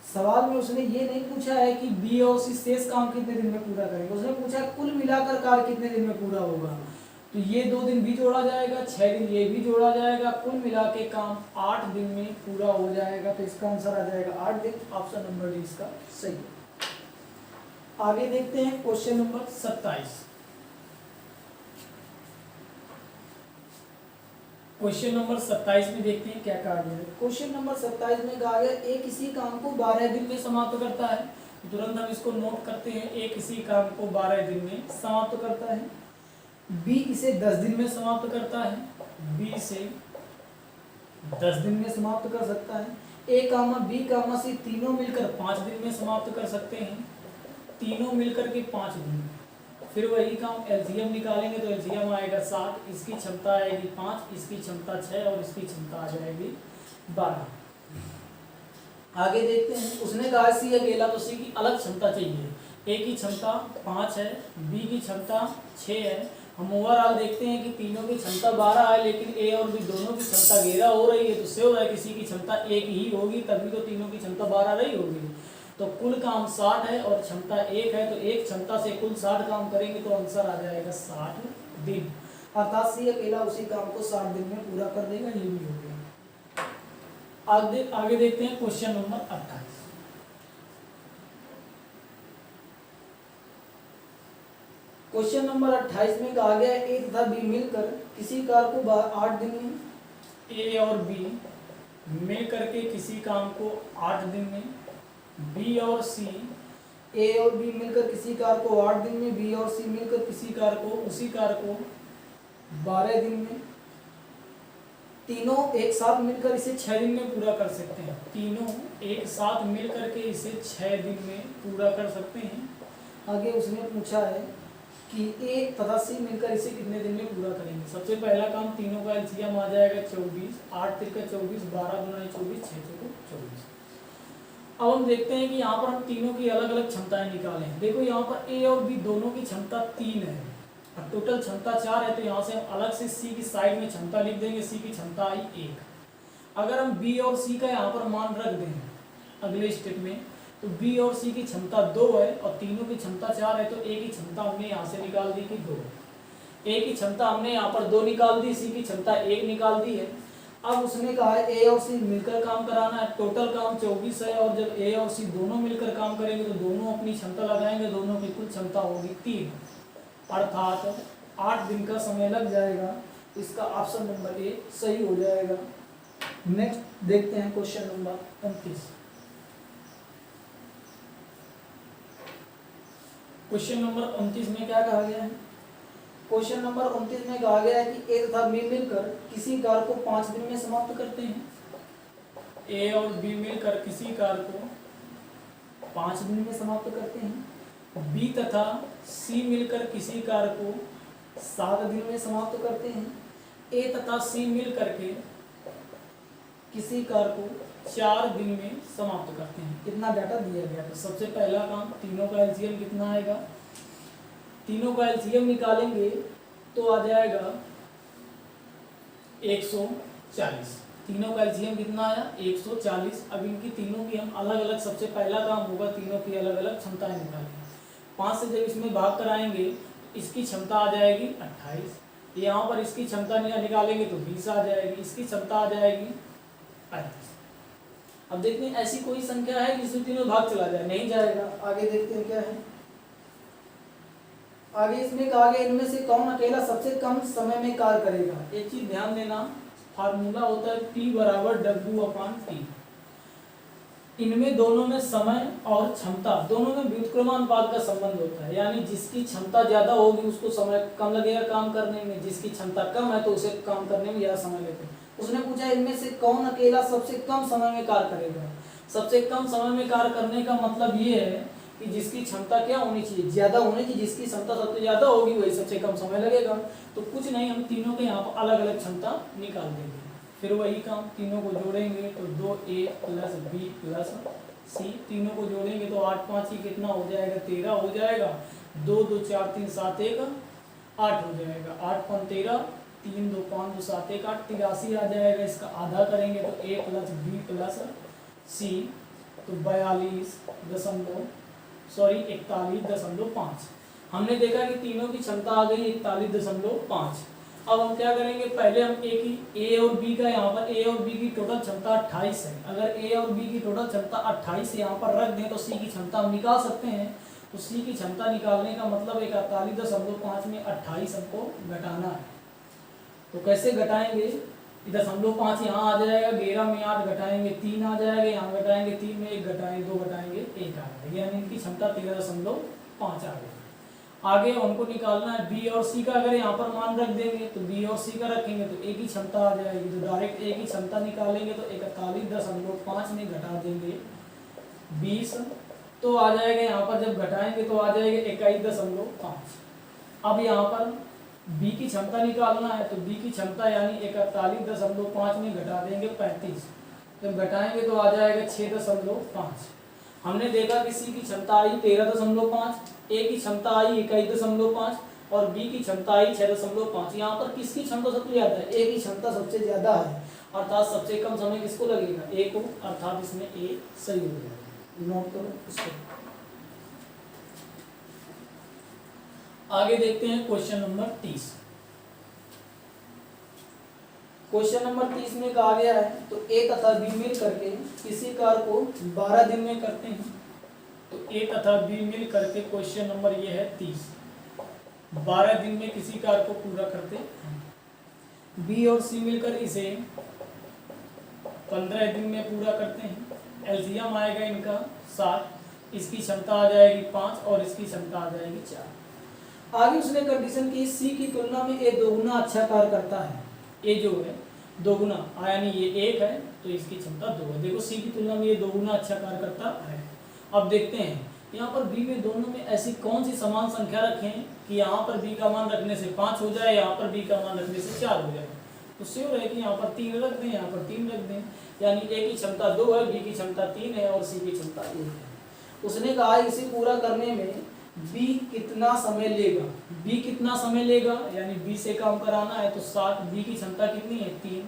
सवाल में उसने ये नहीं पूछा है कि बी और सी शेष काम कितने दिन में पूरा करेंगे, उसने पूछा है कुल मिलाकर कार्य कितने दिन में पूरा होगा। तो ये 2 दिन भी जोड़ा जाएगा, 6 दिन ये भी जोड़ा जाएगा, कुल मिला के काम 8 दिन में पूरा हो जाएगा। तो इसका आंसर आ जाएगा 8 दिन। ऑप्शन नंबर डी इसका सही है। आगे देखते हैं क्वेश्चन नंबर 27। क्वेश्चन नंबर 27 में देखते हैं क्या कहा गया है। क्वेश्चन नंबर 27 में कहा गया ए किसी काम को 12 दिन में समाप्त करता है। तुरंत हम इसको नोट करते हैं। ए किसी काम को 12 दिन में समाप्त करता है। बी इसे 10 दिन में समाप्त करता है। बी इसे 10 दिन में समाप्त कर सकता है। ए कामा बी कामा सी तीनों मिलकर 5 दिन में समाप्त कर सकते हैं। तीनों मिलकर के 5 दिन। फिर वही काम एलसीएम निकालेंगे तो एलसीएम आएगा 7, इसकी क्षमता आएगी 5, इसकी क्षमता 6 और इसकी क्षमता आ जाएगी 12। आगे देखते हैं। उसने कहा सी अकेला, तो सी की अलग क्षमता चाहिए। ए की क्षमता 5 है, बी की क्षमता 6 है। हम ओवरऑल देखते हैं कि तीनों की क्षमता 12 है, लेकिन ए और बी दोनों की क्षमता 11 हो रही है, तो श्योर है किसी की क्षमता 1 ही होगी, तभी तो तीनों की क्षमता 12 रही होगी। तो कुल काम 60 है और क्षमता 1 है, तो एक क्षमता से कुल 60 काम करेंगे, तो आंसर आ जाएगा 60 दिन। अर्थात सी अकेला उसी काम को 60 दिन में पूरा कर देगा। ये भी हो गया। आगे देखते हैं क्वेश्चन नंबर 28। क्वेश्चन नंबर 28 में कहा गया ए तथा बी मिलकर किसी कार्य को 8 दिन में, ए और बी मिल करके किसी काम को 8 दिन में, बी और सी, ए और बी मिलकर किसी कार्य को 8 दिन में, बी और सी मिलकर किसी कार्य को उसी कार्य को 12 दिन में, तीनों एक साथ मिलकर इसे 6 दिन में पूरा कर सकते हैं। तीनों एक साथ मिलकर के इसे 6 दिन में पूरा कर सकते हैं। आगे उसने पूछा है कि ए तथा सी मिलकर इसे कितने दिन में पूरा करेंगे। सबसे पहला काम तीनों का एलसीएम आ जाएगा 24, 8 तिरका 24, 12 गुना 24, 6 चौको 24। अब हम देखते हैं कि यहाँ पर हम तीनों की अलग अलग क्षमताएं निकालें। देखो यहाँ पर ए और बी दोनों की क्षमता 3 है और टोटल क्षमता 4 है, तो यहाँ से हम अलग से सी की साइड में क्षमता लिख देंगे। सी की क्षमता आई 1। अगर हम बी और सी का यहाँ पर मान रख दें अगले स्टेप में, तो बी और सी की क्षमता 2 है और तीनों की क्षमता 4 है, तो ए की क्षमता हमने यहाँ से निकाल दी कि 2। ए की क्षमता हमने यहाँ पर 2 निकाल दी, सी की क्षमता 1 निकाल दी है। अब उसने कहा है ए और सी मिलकर काम कराना है, टोटल काम 24 है, और जब ए और सी दोनों मिलकर काम करेंगे तो दोनों अपनी क्षमता लगाएंगे, दोनों की कुल क्षमता होगी 3, अर्थात 8 दिन का समय लग जाएगा। इसका ऑप्शन नंबर ए सही हो जाएगा। नेक्स्ट देखते हैं क्वेश्चन नंबर 29। क्वेश्चन नंबर 29 में क्या कहा गया है? क्वेश्चन नंबर 29 में कहा गया है कि ए तथा बी मिलकर किसी कार्य को 5 दिन में समाप्त करते हैं। ए और बी मिलकर किसी कार्य को 5 दिन में समाप्त करते हैं। बी तथा सी मिलकर किसी कार्य को 7 दिन में समाप्त करते हैं। ए तथा सी मिलकर के किसी कार्य को 4 दिन में समाप्त करते हैं। इतना डाटा दिया गया। तो सबसे पहला काम, तीनों का एलसीएम कितना आएगा? तीनों का एलसीएम निकालेंगे तो आ जाएगा 140। तीनों का एलसीएम कितना आया? 140। अब इनकी तीनों की हम अलग अलग, सबसे पहला काम होगा तीनों की अलग अलग क्षमताएं निकालेंगे। 5 से जब इसमें भाग कराएंगे इसकी क्षमता आ जाएगी 28। यहाँ पर इसकी क्षमता निकालेंगे तो 20 आ जाएगी, इसकी क्षमता आ जाएगी 35। अब देखते हैं ऐसी कोई संख्या है जिसमें तीनों भाग चला जाए? नहीं जाएगा। आगे देखते हैं क्या है। आगे इसमें कहा गया इनमें से कौन अकेला सबसे कम समय में कार्य करेगा? एक चीज ध्यान देना, फार्मूला होता है P = W/T। इनमें दोनों में समय और क्षमता दोनों में व्युत्क्रमानुपात का संबंध होता है, यानी जिसकी क्षमता ज्यादा होगी उसको समय कम लगेगा काम करने में, जिसकी क्षमता कम है तो उसे काम करने में ज्यादा समय लगेगा। उसने पूछा इनमें से कौन अकेला सबसे कम समय में कार्य करेगा? सबसे कम समय में कार्य करने का मतलब ये है कि जिसकी क्षमता क्या होनी चाहिए? ज्यादा होनी चाहिए। जिसकी क्षमता सबसे ज्यादा होगी वही सबसे कम समय लगेगा। तो कुछ नहीं, हम तीनों के यहाँ पर अलग अलग क्षमता निकाल देंगे। फिर वही काम, तीनों को जोड़ेंगे तो 2A + B + C, तीनों को जोड़ेंगे तो 8 5 ही कितना हो जाएगा? 13 हो जाएगा। 2 2 4 3 7 1 8 हो जाएगा। 8 5 13, 3 2 5 2 7 1 8, 83 आ जाएगा। इसका आधा करेंगे तो A + B + C, तो 41.5। हमने देखा कि तीनों की क्षमता आ गई 41.5। अब हम क्या करेंगे? पहले हम ए और बी का, यहाँ पर ए और बी की टोटल क्षमता 28 है। अगर ए और बी की टोटल क्षमता 28 यहाँ पर रख दें तो सी की क्षमता हम निकाल सकते हैं। तो सी की क्षमता निकालने का मतलब 41.5 में 28 हमको घटाना है। तो कैसे घटाएंगे? 0.5 यहाँ आ जाएगा, 11 में 8 घटाएंगे 3 आ जाएगा, यहाँ घटाएंगे 3 में 1 घटाएंगे 2 घटाएंगे 1 आ जाएगा, यानी इनकी क्षमता 13.5 आ गई। आगे हमको निकालना है बी और सी का। अगर यहाँ पर मान रख देंगे तो बी और सी का रखेंगे तो ए की क्षमता आ जाएगी। तो डायरेक्ट ए की क्षमता निकालेंगे तो 41.5 में घटा देंगे 20, तो आ जाएगा। यहाँ पर जब घटाएंगे तो आ जाएगा 21.5। अब यहाँ पर बी की क्षमता निकालना है तो बी की क्षमता यानी 41.5 में घटा देंगे 35, जब घटाएंगे तो आ जाएगा 6.5। हमने देखा कि सी की क्षमता आई 13.5, ए की क्षमता आई 21.5 और बी की क्षमता आई 6.5। यहाँ पर किसकी क्षमता सबसे ज्यादा है? ए की क्षमता सबसे ज्यादा है, अर्थात सबसे कम समय किसको लगेगा? ए को, अर्थात इसमें ए सही हो जाएगा। नोट करो इसको। आगे देखते हैं क्वेश्चन नंबर 30। क्वेश्चन नंबर 30 में कहा गया है तो ए तथा बी मिल करके किसी कार्य को 12 दिन में करते हैं। तो ए तथा बी मिल करके, क्वेश्चन नंबर ये है 30, 12 दिन में किसी कार्य को पूरा करते हैं। बी और सी मिलकर इसे 15 दिन में पूरा करते हैं। एलसीएम आएगा इनका 7, इसकी क्षमता आ जाएगी 5 और इसकी क्षमता आ जाएगी 4। आगे उसने कंडीशन की सी की तुलना में ए 2 गुना अच्छा कार्य करता है। ए जो है 2 गुना, यानी ये 1 है तो इसकी क्षमता 2 है। देखो सी की तुलना में ये 2 गुना अच्छा कार्य करता है। अब देखते हैं यहाँ पर बी में दोनों में ऐसी कौन सी समान संख्या रखें कि यहाँ पर बी का मान रखने से 5 हो जाए, यहाँ पर बी का मान रखने से 4 हो जाए। तो श्योर है कि यहाँ पर 3 रख दें, यहाँ पर 3 रख दें, यानी ए की क्षमता 2 है, बी की क्षमता 3 है और सी की क्षमता 1 है। उसने कहा इसे पूरा करने में बी कितना समय लेगा? बी कितना समय लेगा यानी बी से काम कराना है तो 7, बी की क्षमता कितनी है? 3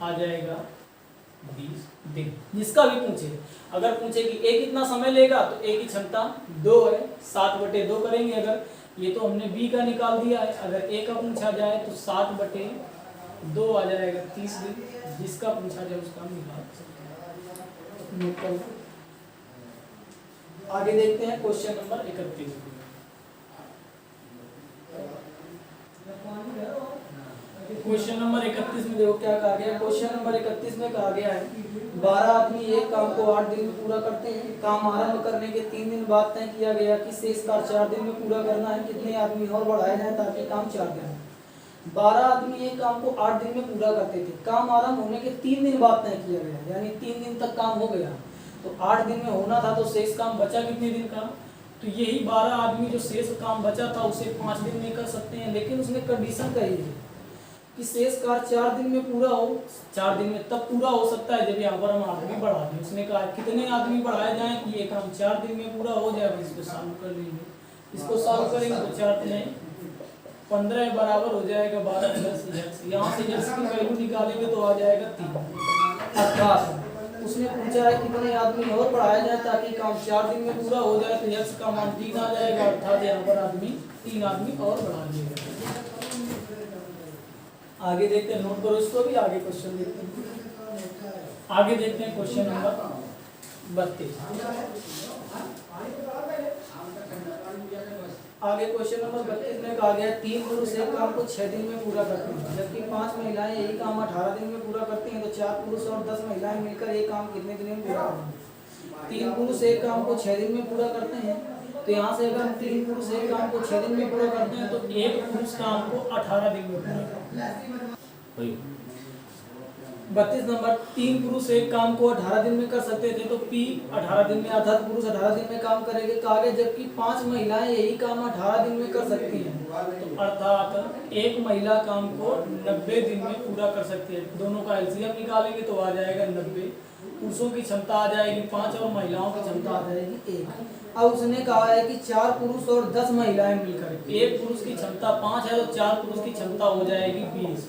आ जाएगा 20 दिन। जिसका भी पूछे, अगर पूछे कि ए कितना समय लेगा तो ए की क्षमता 2 है, 7/2 करेंगे। अगर ये तो हमने बी का निकाल दिया है, अगर ए का पूछा जाए तो 7/2 2 आ जाएगा 30 दिन, जिसका पूछा जाए उसका हम निकाल सकते हैं। नोट कर लो। आगे देखते हैं क्वेश्चन नंबर 31। क्वेश्चन नंबर 31 में देखो क्या कहा गया। क्वेश्चन नंबर 31 में कहा गया है 12 आदमी एक काम को 8 दिन में पूरा करते हैं। काम आरंभ करने के 3 दिन बाद तय किया गया कि शेष कार्य 4 दिन में पूरा करना है। कितने आदमी और बढ़ाए जाए ताकि काम 4 दिन में। 12 आदमी एक काम को 8 दिन में पूरा करते थे। काम आरंभ होने के 3 दिन बाद तय किया गया, यानी 3 दिन तक काम हो गया, तो 8 दिन में होना था, तो शेष काम बचा कितने दिन का। तो यही 12 आदमी जो शेष काम बचा था उसे 5 दिन में कर सकते हैं, लेकिन उसने कंडीशन कही है कि शेष कार्य 4 दिन में पूरा हो। 4 दिन में तब पूरा हो सकता है जब यहाँ पर हम आदमी बढ़ा दें। उसने कहा कितने आदमी बढ़ाए जाएं कि ये काम 4 दिन में पूरा हो जाएगा। इसको सॉल्व कर लेंगे, इसको सॉल्व करेंगे तो 4 दिन 15 बराबर हो जाएगा 12 प्लस x। यहाँ से x की वैल्यू निकालेंगे तो आ जाएगा 3। अर्थात उसने पूछा है कितने आदमी और बढ़ाया जाए ताकि काम 4 दिन में पूरा हो जाए, तो x का मान 3 आ जाएगा। अर्थात यहाँ पर 3 आदमी और बढ़ा दिए। आगे देखते हैं, नोट करो इसको भी। आगे क्वेश्चन देखते हैं। आगे देखते हैं क्वेश्चन नंबर 32। आगे क्वेश्चन नंबर 32 में कहा गया 3 पुरुष एक काम को 6 दिन में पूरा करते हैं, जबकि 5 महिलाएं यही काम 18 दिन में पूरा करती हैं। तो 4 पुरुष और 10 महिलाएं मिलकर एक काम कितने दिन में पूरा करेंगे। 3 पुरुष एक काम को 6 दिन में पूरा करते हैं, तो यहाँ से अगर हम 3 पुरुष एक काम को 6 दिन में पूरा करते हैं तो 1 पुरुष काम को 18 दिन में पूरा करते हैं। 32 नंबर 3 पुरुष एक काम को 18 दिन में कर सकते थे, तो P 18 दिन में, अर्थात पुरुष 18 दिन में काम करेंगे। कहा गया जबकि 5 महिलाएं यही काम 18 दिन में कर सकती हैं, तो अर्थात एक महिला काम को 90 दिन में पूरा कर सकती है। दोनों का एलसीएम निकालेंगे तो आ जाएगा 90। पुरुषों की क्षमता आ जाएगी 5 और महिलाओं की क्षमता आ जाएगी 1। अब उसने कहा है कि 4 पुरुष और 10 महिलाएं मिलकर, एक पुरुष की क्षमता 5 है तो 4 पुरुष की क्षमता हो जाएगी 20।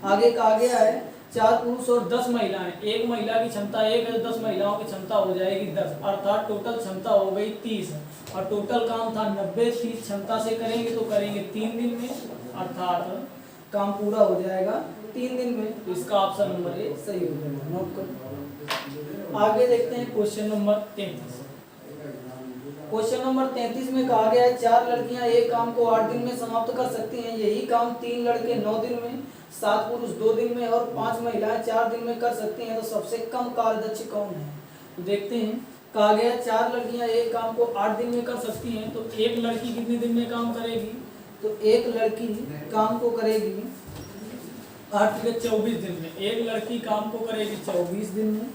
आगे कहा गया है 4 पुरुष और 10 महिलाएं, एक महिला की क्षमता 1 है तो 10 महिलाओं की क्षमता हो जाएगी 10, अर्थात टोटल क्षमता हो गई 30। और टोटल काम था 90, 30 क्षमता से करेंगे तो करेंगे 3 दिन में, अर्थात काम पूरा हो जाएगा 3 दिन में। तो इसका ऑप्शन नंबर ए सही हो जाएगा। नोट करो। आगे देखते हैं क्वेश्चन नंबर 33। क्वेश्चन नंबर 33 में कहा गया है 4 लड़कियां एक काम को 8 दिन में समाप्त कर सकती हैं। यही काम 3 लड़के 9 दिन में, 7 पुरुष 2 दिन में और 5 महिलाएं 4 दिन में कर सकती हैं। तो सबसे कम कार्यदक्ष कौन है, तो देखते हैं। कहा गया 4 लड़कियां एक काम को 8 दिन में कर सकती हैं, तो एक लड़की कितने दिन में काम करेगी, तो एक लड़की काम को करेगी 8 के 24 दिन में। एक लड़की काम को करेगी 24 दिन में।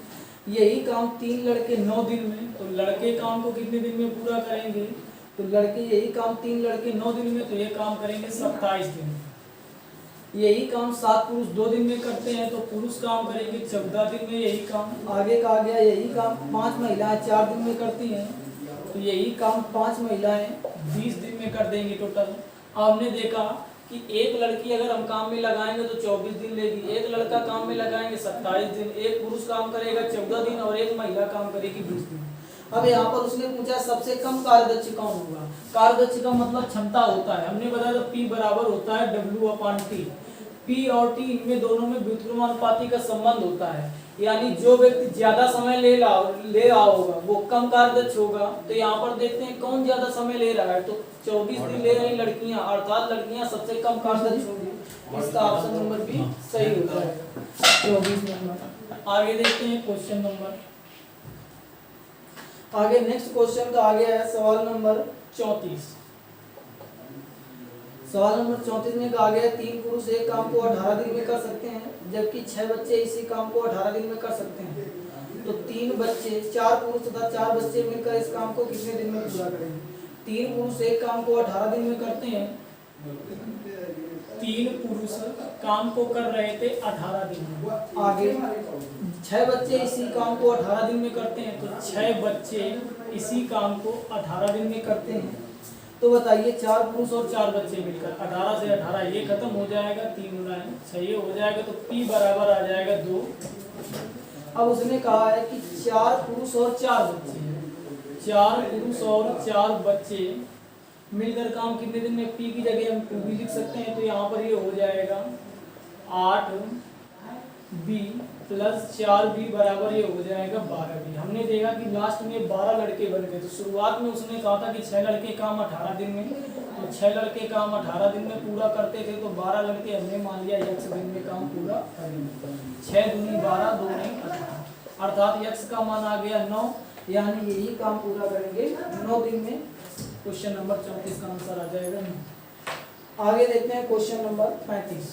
यही काम 3 लड़के 9 दिन में, तो लड़के काम को कितने दिन में पूरा करेंगे, तो लड़के यही काम 3 लड़के 9 दिन में, तो ये काम करेंगे 27 दिन में। यही काम 7 पुरुष 2 दिन में करते हैं, तो पुरुष काम करेंगे 14 दिन में यही काम। आगे कहा गया यही काम 5 महिलाएं 4 दिन में करती हैं, तो यही काम 5 महिलाएं 20 दिन में कर देंगी टोटल। हमने देखा कि एक लड़की अगर हम काम में लगाएंगे तो 24 दिन लेगी, एक लड़का काम में लगाएंगे 27 दिन, एक पुरुष काम करेगा 14 दिन और एक महिला काम करेगी 20 दिन। अब यहाँ पर उसने पूछा सबसे कम कार्यदक्ष कौन होगा। कार्यदक्ष का मतलब क्षमता होता है, हमने बताया था P बराबर होता है W/T। P और T इनमें दोनों में व्युत्क्रमानुपाती का संबंध होता है, यानी जो व्यक्ति ज्यादा समय ले रहा होगा वो कम कार्यदक्ष होगा। तो यहाँ पर देखते हैं कौन ज्यादा समय ले रहा है, तो 24 दिन ले रही लड़कियां, अर्थात लड़कियां सबसे कम कार्यदक्ष होंगी। इसका ऑप्शन नंबर बी सही हो जाएगा, 24 नंबर। आगे देखते हैं क्वेश्चन नंबर, आगे नेक्स्ट क्वेश्चन का आगे है सवाल नंबर 34। सवाल नंबर 34 में कहा गया है 3 पुरुष एक काम को 18 दिन में कर सकते हैं, जबकि 6 बच्चे इसी काम को 18 दिन में कर सकते हैं। तो 3 बच्चे, 4 पुरुष तथा 4 बच्चे मिलकर इस काम को कितने दिन में पूरा करेंगे। 3 पुरुष एक काम को 18 दिन में करते हैं, 3 पुरुष काम को कर रहे थे 18 दिन में। आगे 6 बच्चे इसी काम को 18 दिन में करते हैं, तो 6 बच्चे इसी काम को 18 दिन में करते हैं। तो बताइए 4 पुरुष और 4 बच्चे मिलकर 18 से 18 ये खत्म हो जाएगा, 3 गुना 6 हो जाएगा, तो P बराबर आ जाएगा 2। अब उसने कहा है कि 4 पुरुष और 4 बच्चे, 4 पुरुष और 4 बच्चे मिलकर काम कितने दिन में, P की जगह हम 2 भी लिख सकते हैं, तो यहाँ पर ये हो जाएगा 8b प्लस 4b बराबर ये हो जाएगा 12b। हमने देखा कि लास्ट में 12 लड़के बन गए, तो शुरुआत में उसने कहा था कि 6 लड़के काम 18 दिन में, तो 6 लड़के काम 18 दिन में पूरा करते थे, तो 12 लड़के हमने मान लिया x दिन में काम पूरा करेंगे। 6 दूनी 12, 2 नहीं 18, अर्थात x का मान आ गया 9, यानी यही काम पूरा करेंगे 9 दिन में। क्वेश्चन नंबर 34 का आंसर आ जाएगा 9। आगे देखते हैं क्वेश्चन नंबर 35।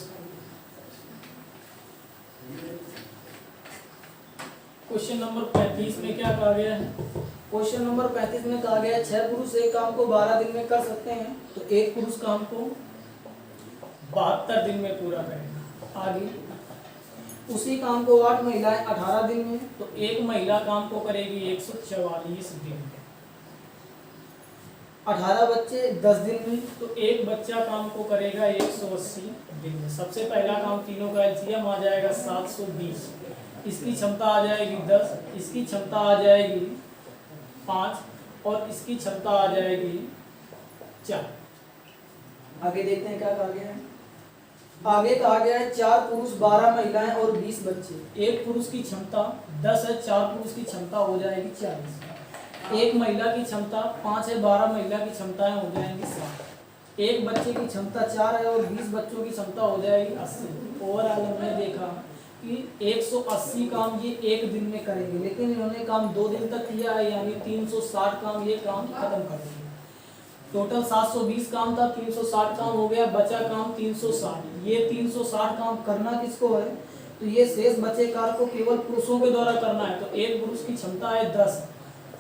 क्वेश्चन नंबर 35 में क्या कहा गया है? क्वेश्चन नंबर 35 में कहा गया है 6 पुरुष एक काम को 12 दिन में कर सकते हैं, तो एक पुरुष काम को 72 दिन में पूरा करेगा। आगे उसी काम को 8 महिलाएं 18 दिन में, तो एक महिला काम को करेगी 144 दिन में। 18 बच्चे 10 दिन में, तो एक बच्चा काम को करेगा 180 दिन में। सबसे पहला काम तीनों का एलसीएम आ जाएगा 720, इसकी क्षमता आ जाएगी 10, इसकी क्षमता आ जाएगी 5 और इसकी क्षमता आ जाएगी 4। आगे देखते हैं क्या कहा गया है। आगे कहा गया है 4 पुरुष 12 महिलाएं और 20 बच्चे। एक पुरुष की क्षमता 10 है, 4 पुरुष की क्षमता हो जाएगी 40। एक महिला की क्षमता 5 है, 12 महिला की क्षमताएं हो जाएंगी 7। एक बच्चे की क्षमता 4 है और 20 बच्चों की क्षमता हो जाएगी 80। ओवरऑल हमने देखा कि 180 काम ये एक दिन में करेंगे, लेकिन इन्होंने काम 2 दिन तक किया है, यानी 360 काम ये काम खत्म कर देंगे। टोटल 720 काम था, 360 काम हो गया, बचा काम 360। ये 360 काम करना किसको है? तो ये शेष बचे कार्य को केवल पुरुषों के द्वारा करना है। तो एक पुरुष की क्षमता है 10,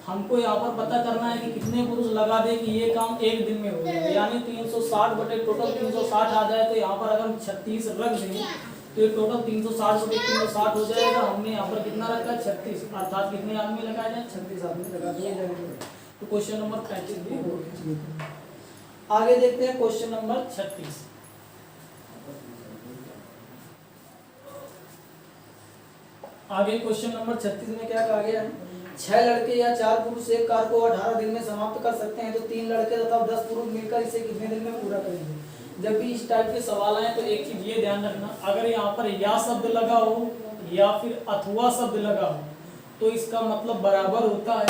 हमको यहाँ पर पता करना है कि कितने पुरुष लगा दे कि ये काम एक दिन में हो जाए, यानी 360 बटे टोटल 360 आ जाए। तो यहाँ पर अगर हम 36 रख दें तो ये टोटल 360 बटे 360 हो जाएगा। हमने यहाँ पर कितना रखा? 36, अर्थात कितने आदमी लगाए जाए? 36 आदमी लगा दिए जाएंगे। तो क्वेश्चन नंबर 35 भी हो गया। आगे देखते हैं क्वेश्चन नंबर 36। आगे क्वेश्चन नंबर 36 में क्या कहा गया है? 6 लड़के या 4 पुरुष एक कार्य को 18 दिन में समाप्त कर सकते हैं, तो 3 लड़के तथा 10 पुरुष मिलकर इसे कितने दिन में पूरा करेंगे? जब भी इस टाइप के सवाल आए तो एक चीज ये ध्यान रखना, अगर यहाँ पर या शब्द लगा हो या फिर अथवा शब्द लगा हो तो इसका मतलब बराबर होता है।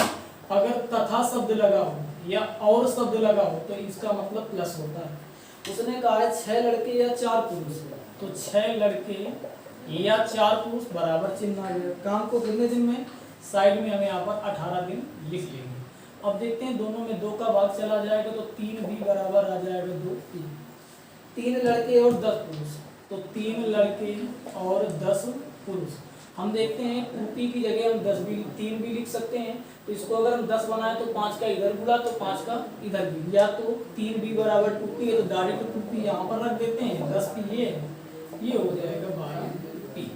अगर तथा शब्द लगा हो या और शब्द लगा हो तो इसका मतलब प्लस होता है। उसने कहा है 6 लड़के या 4 पुरुष, तो 6 लड़के या 4 पुरुष बराबर चिन्ह आ गया। काम को कितने दिन में? साइड में हमें यहाँ पर 18 दिन लिख लेंगे। अब देखते हैं दोनों में 2 का भाग चला जाएगा तो 3 भी बराबर आ जाएगा 2, 3 लड़के और 10 पुरुष, तो 3 लड़के और 10 पुरुष। हम देखते हैं 2p की जगह हम 10 भी 3 भी लिख सकते हैं, तो इसको अगर हम 10 बनाए तो 5 का इधर गुणा तो 5 का इधर भी, या तो 3b बराबर 2p है तो डायरेक्ट 2p यहाँ पर रख देते हैं, 10p ये हो जाएगा 12p।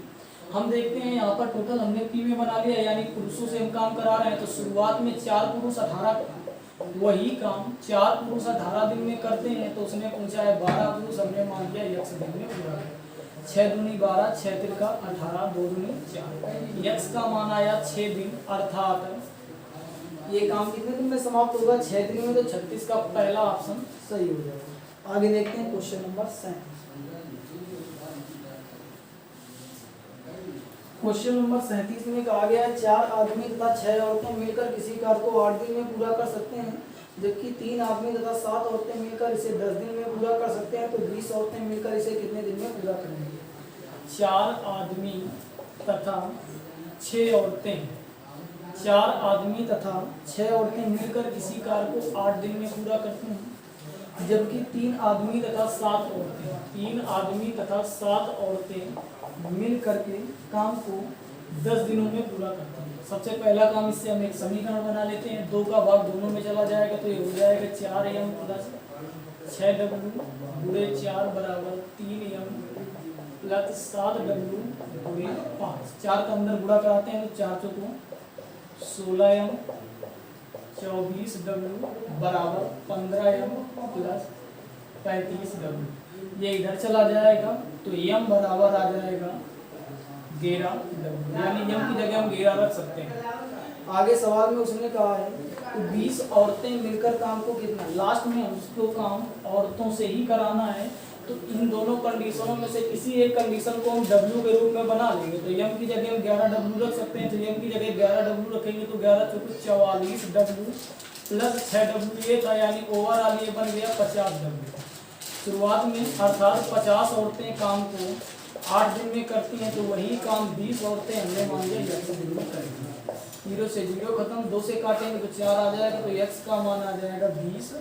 हम देखते हैं यहाँ पर टोटल हमने p में बना लिया, यानी पुरुषों से हम काम करा रहे हैं। तो शुरुआत में 4 पुरुष 18, वही काम 4 पुरुष 18 दिन में करते हैं, तो उसने पूछा है 12 पुरुष, हमने मान लिया x दिन में पूरा। 6 दूनी 12, 6 तिरका 18, 2 दूनी 4, x का मान आया 6 दिन, अर्थात ये काम कितने दिन में समाप्त होगा? 6 दिन में। तो 36 का पहला ऑप्शन सही हो जाएगा। आगे देखते हैं क्वेश्चन नंबर 37। क्वेश्चन नंबर 37 में कहा गया है 4 आदमी तथा 6 औरतें मिलकर किसी कार्य को 8 दिन में पूरा कर सकते हैं, जबकि 3 आदमी तथा 7 औरतें मिलकर इसे 10 दिन में पूरा कर सकते हैं, तो 20 औरतें मिलकर इसे कितने दिन में पूरा करेंगे? 4 आदमी तथा 6 औरतें, 4 आदमी तथा 6 औरतें मिलकर किसी कार्य को 8 दिन में पूरा करते हैं, जबकि 3 आदमी तथा 7 औरतें, 3 आदमी तथा 7 औरतें मिल करके काम को 10 दिनों में पूरा करते हैं। सबसे पहला काम, इससे हम एक समीकरण बना लेते हैं। 2 का भाग दोनों में चला जाएगा तो ये हो जाएगा 4m प्लस 6w गुणे 4 बराबर 3m प्लस 7w गुणे 5। 4 का अंदर गुणा कराते हैं तो 4 चौको 16m 24w बराबर 15m प्लस 35w। ये इधर चला जाएगा तो m बराबर आ जाएगा 11w, यानी m की जगह हम 11 रख सकते हैं। आगे सवाल में उसने कहा है तो 20 औरतें मिलकर काम को कितना, लास्ट में उसको काम औरतों से ही कराना है, तो इन दोनों कंडीशनों में से किसी एक कंडीशन को हम W के रूप में बना लेंगे। तो m की जगह हम 11W रख सकते हैं, तो m की जगह 11W रखेंगे तो 11 चौके 44W प्लस 6W ये था, यानी ओवरऑल ये बन गया 50W। शुरुआत में अर्थात 50 औरतें काम को 8 दिन में करती हैं, तो वही काम 20 औरतें हमने मान लिया 1 दिन में करेंगी। 0 से 0 खत्म, 2 से काटेंगे तो 4 आ जाएगा, तो x का मान आ जाएगा 20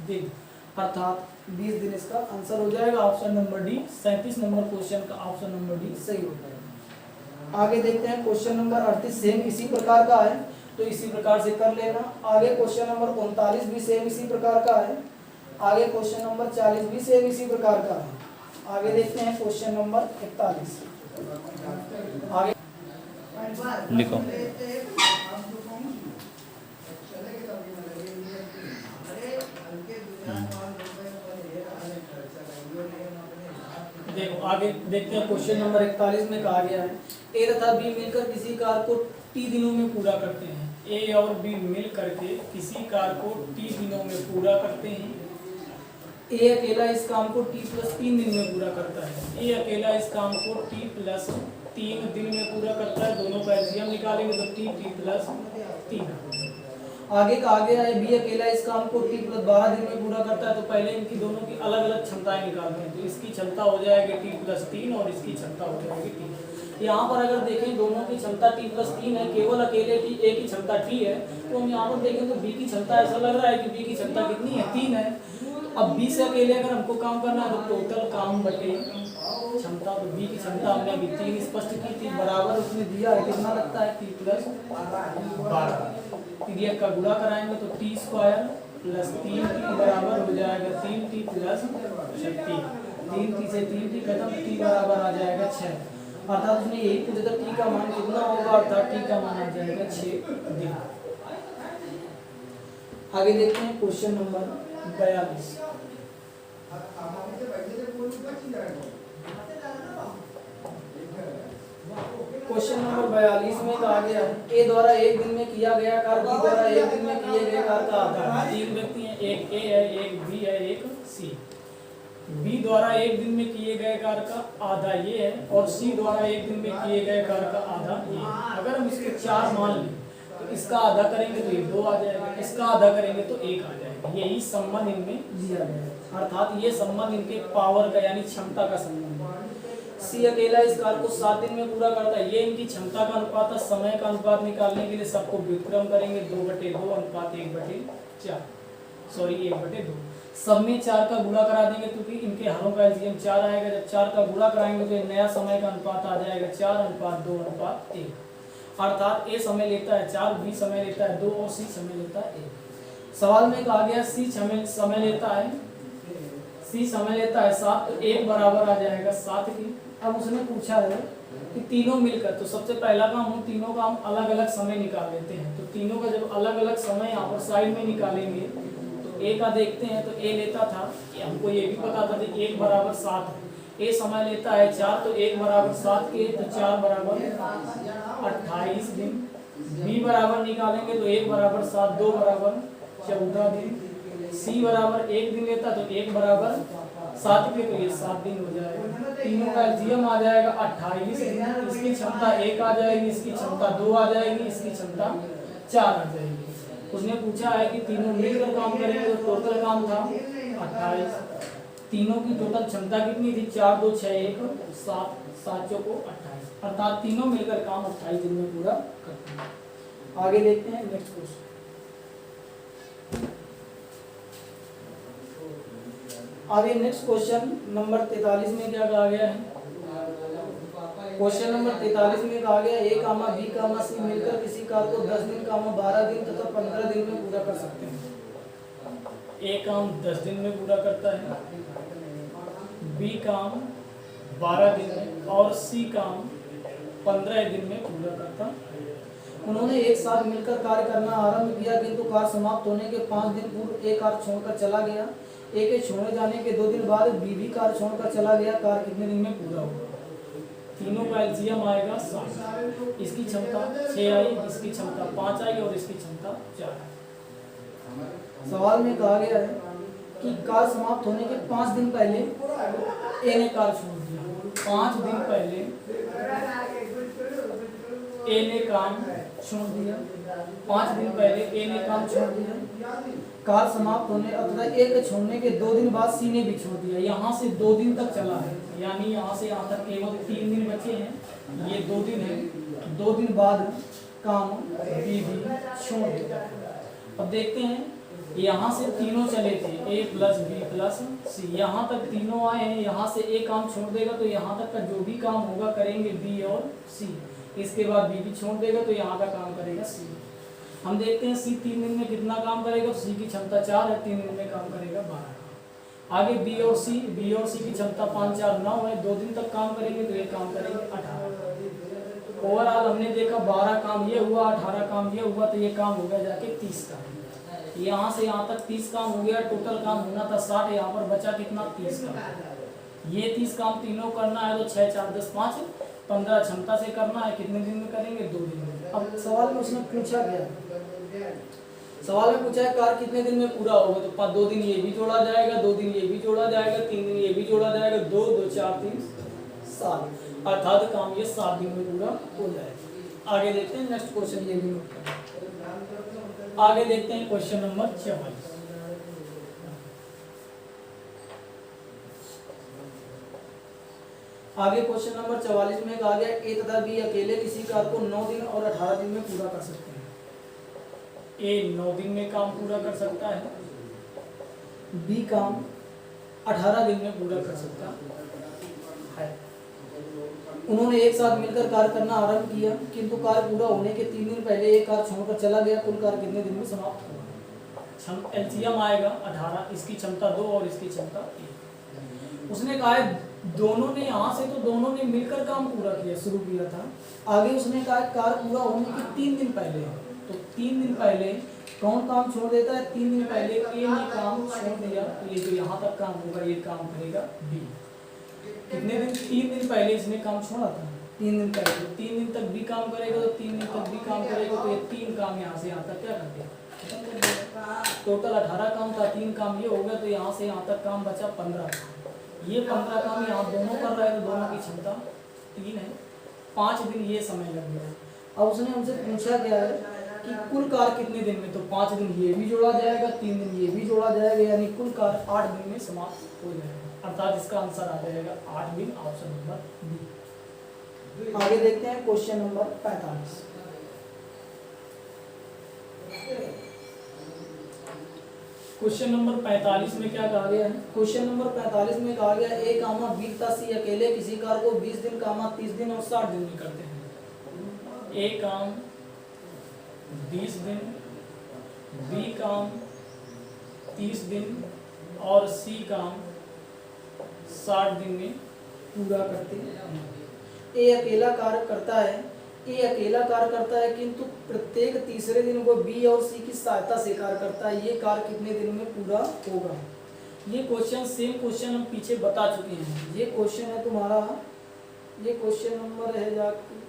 दिन, अर्थात 20 दिन इसका आंसर हो जाएगा option number D. 37 number question का ऑप्शन नंबर डी सही हो जाएगा। आगे देखते हैं क्वेश्चन नंबर 38 सेम इसी प्रकार का है, तो इसी प्रकार से कर लेना। आगे क्वेश्चन नंबर 39 भी सेम इसी प्रकार का है। आगे क्वेश्चन नंबर 40 भी सेम इसी प्रकार का है। आगे देखते हैं क्वेश्चन नंबर 41। आगे लिखो। देखो आगे देखते हैं क्वेश्चन नंबर 41 में कहा गया है ए तथा बी मिलकर किसी कार्य को टी दिनों में पूरा करते हैं। ए और बी मिल करके किसी कार्य को टी दिनों में पूरा करते हैं। ए अकेला इस काम को टी प्लस 3 दिन में पूरा करता है। ए अकेला इस काम को टी प्लस 3 दिन में पूरा करता है। दोनों का एलसीएम निकालेंगे तो टी प्लस 3। आगे कहा गया है बी अकेला इस काम को टी प्लस 12 दिन में पूरा करता है। तो पहले इनकी दोनों की अलग अलग क्षमताएं निकालते हैं। तो इसकी क्षमता हो जाएगी टी प्लस 3 और इसकी क्षमता हो जाएगी टी। यहाँ पर अगर देखें दोनों की क्षमता टी प्लस 3 है, केवल अकेले टी ए की क्षमता टी है। तो हम यहाँ पर देखें तो बी की क्षमता ऐसा लग रहा है कि बी की क्षमता कितनी है 3 है। अब बी से अकेले अगर हमको काम करना है तो टोटल काम बटे क्षमता, तो बी की क्षमता हमने अभी 3 स्पष्ट की थी, बराबर उसमें दिया है कितना लगता है टी प्लस 12। पीरियड का गुणा कराएंगे तो टी स्क्वायर प्लस 3t बराबर हो जाएगा 3t प्लस 36। 3t से 3t खत्म, t बराबर आ जाएगा 6। अर्थात उसने यही पूछा था टी का मान कितना होगा, अर्थात टी का मान आ जाएगा 6 दिन। आगे देखते हैं क्वेश्चन नंबर 42। क्वेश्चन नंबर 42 में कहा गया है ए द्वारा एक दिन में किया गया कार्य बी द्वारा एक दिन में किए गए कार्य का आधा। 3 व्यक्ति हैं, एक ए है, एक बी है, एक सी। बी द्वारा एक दिन में किए गए कार्य का आधा ये है और सी द्वारा एक दिन में किए गए कार्य का आधा ये है। अगर हम इसके 4 मान लें तो इसका आधा करेंगे तो ये 2 आ जाएगा, इसका आधा करेंगे तो 1 आ जाएगा। यही संबंध इनमें दिया गया है, अर्थात ये संबंध इनके पावर का यानी क्षमता का संबंध है। सी अकेला इस कार्य को 7 दिन में पूरा करता है। ये इनकी क्षमता का अनुपात है। समय का अनुपात निकालने के लिए सबको व्युत्क्रम करेंगे 2/2 अनुपात 1/4 सॉरी 1/2। सब में 4 का गुणा करा देंगे क्योंकि इनके हरों का एलसीएम 4 आएगा। जब 4 का गुणा कराएंगे तो नया समय का अनुपात आ जाएगा 4:2:1। अर्थात ए समय लेता है 4, बी समय लेता है 2 और सी समय लेता है 1। सवाल में कहा गया सी समय लेता है 7, तो 1 बराबर आ जाएगा 7 की। अब उसने पूछा है कि तीनों मिलकर, तो सबसे पहला काम हम तीनों का हम अलग अलग समय निकाल लेते हैं। तो तीनों का जब अलग अलग समय यहाँ पर साइड में निकालेंगे तो ए का देखते हैं। तो ए लेता था, हमको ये भी पता था कि 1 बराबर 7 है। ए समय लेता है 4, तो 1 बराबर 7 के, तो 4 बराबर 28 दिन। बी बराबर निकालेंगे तो 1 बराबर 7, 2 बराबर 14 दिन। सी बराबर 1 दिन लेता तो 1 बराबर 7 के, तो ये 7 दिन हो जाएगा। तीनों का एलसीएम आ जाएगा 28 दिन। इसकी क्षमता 1 आ जाएगी, इसकी क्षमता 2 आ जाएगी, इसकी क्षमता 4 आ जाएगी। उसने पूछा है कि तीनों मिलकर काम करेंगे तो टोटल काम था 28। तीनों की टोटल क्षमता कितनी थी 4, 2, 6, 1, 7, 7 चौको 28। अर्थात तीनों मिलकर काम 28 दिन में पूरा करते हैं। आगे देखते हैं नेक्स्ट क्वेश्चन। आगे नेक्स्ट क्वेश्चन नंबर 43 में क्या कहा गया है। क्वेश्चन नंबर 43 में कहा गया ए कामा बी कामा सी मिलकर किसी कार्य को 10 दिन कामा 12 दिन तथा 15 दिन में पूरा कर सकते हैं। ए काम 10 दिन में पूरा करता है, बी काम 12 दिन में और सी काम 15 दिन में पूरा करता है। उन्होंने एक साथ मिलकर कार्य करना आरंभ किया, किंतु कार्य समाप्त होने के 5 दिन पूर्व ए कार्य छोड़कर चला गया। ए के छोड़े जाने के 2 दिन बाद बी भी कार्य छोड़कर चला गया। कार्य कितने दिन में पूरा होगा। तीनों का एलसीएम आएगा 7। इसकी क्षमता 6 आई, इसकी क्षमता 5 आई और इसकी क्षमता 4 आई। सवाल में कहा गया है कि कार्य समाप्त होने के 5 दिन पहले ए ने कार्य छोड़ दिया। 5 दिन पहले ए ने काम छोड़ दिया। 5 दिन पहले ए ने काम छोड़ दिया। कार्य समाप्त होने अथवा ए के छोड़ने के 2 दिन बाद सी ने भी छोड़ दिया। यहाँ से 2 दिन तक चला है, यानी यहाँ से यहाँ तक केवल 3 दिन बचे हैं। ये 2 दिन है। 2 दिन बाद काम बी भी छोड़ दिया। अब देखते हैं, यहाँ से तीनों चले थे, ए प्लस बी प्लस सी, यहाँ तक तीनों आए हैं। यहाँ से ए काम छोड़ देगा तो यहाँ तक का जो भी काम होगा करेंगे बी और सी। इसके बाद बी भी छोड़ देगा तो यहाँ का काम करेगा सी। हम देखते हैं सी 3 दिन में कितना काम करेगा। तो सी की क्षमता 4 है, 3 दिन में काम करेगा 12। आगे बी और सी की क्षमता 5 4 9 है। 2 दिन तक काम करेंगे तो ये काम करेंगे 18। ओवरऑल हमने देखा 12 काम ये हुआ, 18 काम ये हुआ, तो ये काम हो गया जाके 30 का। यहाँ से यहाँ तक 30 काम हो गया। टोटल काम होना था 60, यहाँ पर बचा कितना 30 का। ये 30 काम तीनों करना है तो 6 4 10 5 15 क्षमता से करना है। कितने दिन में करेंगे? 2 दिन में। अब सवाल में उसने पूछा गया, सवाल में पूछा है कार्य कितने दिन में पूरा होगा। तो 2 दिन ये भी जोड़ा जाएगा, 2 दिन ये भी जोड़ा जाएगा, 3 दिन ये भी जोड़ा जाएगा, 2 2 4 3 7, अर्थात काम ये 7 दिन में पूरा हो जाएगा। आगे देखते हैं नेक्स्ट क्वेश्चन, ये भी नोट करें। आगे देखते हैं क्वेश्चन नंबर 44। आगे क्वेश्चन नंबर 44 में कहा गया ए तथा बी अकेले किसी कार्य को 9 दिन और 18 दिन में पूरा कर सकते हैं। ए 9 दिन में काम पूरा कर सकता है, बी काम 18 दिन में पूरा कर सकता है। उन्होंने एक साथ मिलकर कार्य करना आरंभ किया, किंतु कार्य पूरा होने के 3 दिन पहले एक कार्य छोड़कर चला गया। कुल कार्य कितने दिन में समाप्त होगा? एलसीएम आएगा 18, इसकी क्षमता 2 और इसकी क्षमता 1। उसने कहा है दोनों ने, यहाँ से तो दोनों ने मिलकर काम पूरा किया, शुरू किया था। आगे उसने कहा कार्य पूरा होने के 3 दिन पहले, तो 3 दिन पहले कौन काम छोड़ देता है? 3 दिन पहले ए ने काम छोड़ दिया, तो ये जो यहाँ तक काम होगा ये काम करेगा बी। कितने दिन? 3 दिन पहले इसने काम छोड़ा था, 3 दिन पहले। तो 3 दिन तक भी काम करेगा, तो 3 दिन तक भी काम करेगा, तो ये 3 काम यहाँ से यहाँ तक क्या कर दिया? खत्म कर दिया। टोटल 18 काम था, 3 काम ये हो गया, तो यहाँ से यहाँ तक काम बचा 15। ये 15 काम यहाँ दोनों कर रहे हैं, तो दोनों की क्षमता 3 है। 5 दिन ये समय लग गया। अब उसने हमसे पूछा गया है कि कुल कार्य कितने दिन में? तो 5 दिन ये भी जोड़ा जाएगा, 3 दिन ये भी जोड़ा जाएगा, यानी कुल कार्य 8 दिन में समाप्त हो जाएगा। अर्थात इसका आंसर आ जाएगा 8 दिन, ऑप्शन नंबर बी। आगे देखते हैं क्वेश्चन नंबर 45। क्वेश्चन नंबर 45 में क्या कहा गया है? क्वेश्चन नंबर 45 में कहा गया ए कामा बी तथा सी अकेले किसी कार्य को 20 दिन कामा 30 दिन और 60 दिन में करते हैं। ए काम 20 दिन, बी काम 30 दिन और सी काम 60 दिन में पूरा करते हैं। ए अकेला कार्य करता है, किंतु प्रत्येक तीसरे दिन वो बी और सी की सहायता से कार्य करता है। ये कार्य कितने दिन में पूरा होगा? ये क्वेश्चन सेम क्वेश्चन हम पीछे बता चुके हैं। ये क्वेश्चन है तुम्हारा, ये क्वेश्चन नंबर है जाके,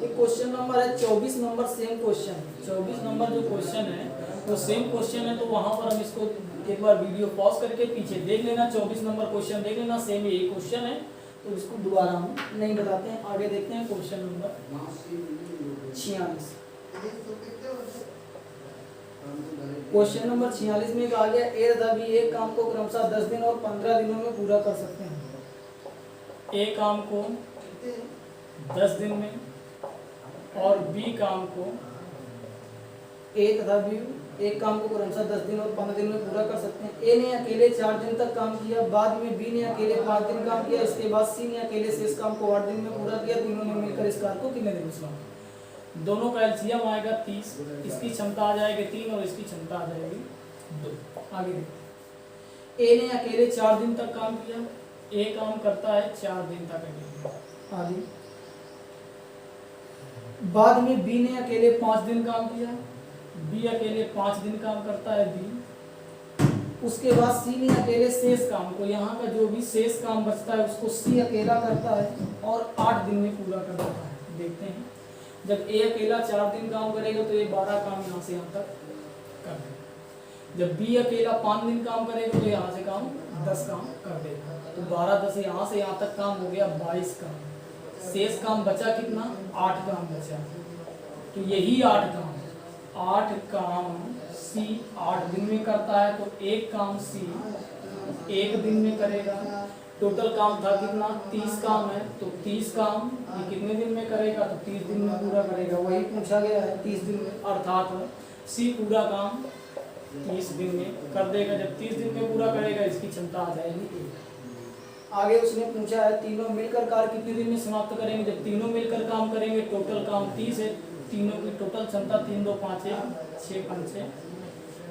ये क्वेश्चन नंबर है 24 नंबर। सेम क्वेश्चन 24 नंबर जो क्वेश्चन है वो सेम क्वेश्चन है। तो वहां पर हम इसको एक बार वीडियो पॉज करके पीछे देख लेना, 24 नंबर क्वेश्चन देख लेना, सेम यही क्वेश्चन है, तो इसको दोबारा हम नहीं बताते हैं। आगे देखते हैं क्वेश्चन नंबर 46। क्वेश्चन नंबर 46 में कहा गया ए तथा बी एक काम को क्रमशः 10 दिन और 15 दिनों में पूरा कर सकते हैं। ए काम को 10 दिन में और बी काम को, ए तथा बी एक काम को क्रमशः 10 दिन और 15 दिन में पूरा कर सकते हैं। ए ने अकेले 4 दिन तक काम किया, बाद में बी ने अकेले 5 दिन काम किया, इसके बाद सी ने अकेले शेष काम को 8 दिन में पूरा किया। तीनों ने मिलकर इस कार्य को कितने दिन में समाप्त? दोनों का एलसीएम आएगा 30, इसकी क्षमता आ जाएगी 3 और इसकी क्षमता आ जाएगी 2। आगे देखते, ए ने अकेले 4 दिन तक काम किया, ए काम करता है 4 दिन तक अकेले। आगे बाद में बी ने अकेले 5 दिन काम किया, बी अकेले 5 दिन काम करता है बी। उसके बाद सी ने अकेले शेष काम को, यहाँ का जो भी शेष काम बचता है उसको सी अकेला करता है और 8 दिन में पूरा कर देता है। देखते हैं, जब ए अकेला 4 दिन काम करेगा तो ये 12 काम यहाँ से यहाँ तक कर देगा। जब बी अकेला 5 दिन काम करेगा तो यहाँ से काम 10 काम कर देगा। तो 12 10 यहाँ से यहाँ तक काम हो गया 22 काम। शेष काम बचा कितना? 8 काम बचा। तो यही 8 काम सी 8 दिन में करता है, तो एक काम सी 1 दिन में करेगा। टोटल काम था कितना? 30 काम है, तो 30 काम ये कितने दिन में करेगा? तो 30 दिन में पूरा करेगा। वही पूछा गया है 30 दिन में, अर्थात सी पूरा काम 30 दिन में कर देगा। जब 30 दिन में पूरा करेगा इसकी क्षमता आ जाएगी 1। आगे उसने पूछा है तीनों मिलकर कार्य कितने दिन में समाप्त करेंगे? जब तीनों मिलकर काम करेंगे, टोटल काम 30 है, तीनों की टोटल क्षमता 3 2 5 1 6 5 6,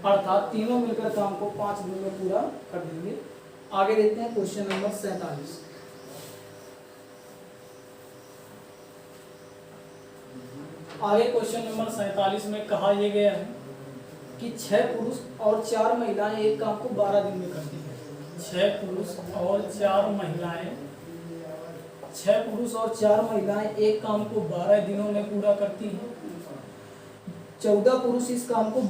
अर्थात तीनों मिलकर काम को 5 दिन में पूरा कर देंगे। आगे देखते हैं क्वेश्चन नंबर 47। आगे क्वेश्चन नंबर 47 में कहा यह गया है कि 6 पुरुष और 4 महिलाएं एक काम को 12 दिन में करती हैं। 6 पुरुष और 4 महिलाएं एक काम को 12 दिनों में पूरा करती हैं। 14 पुरुष इस काम को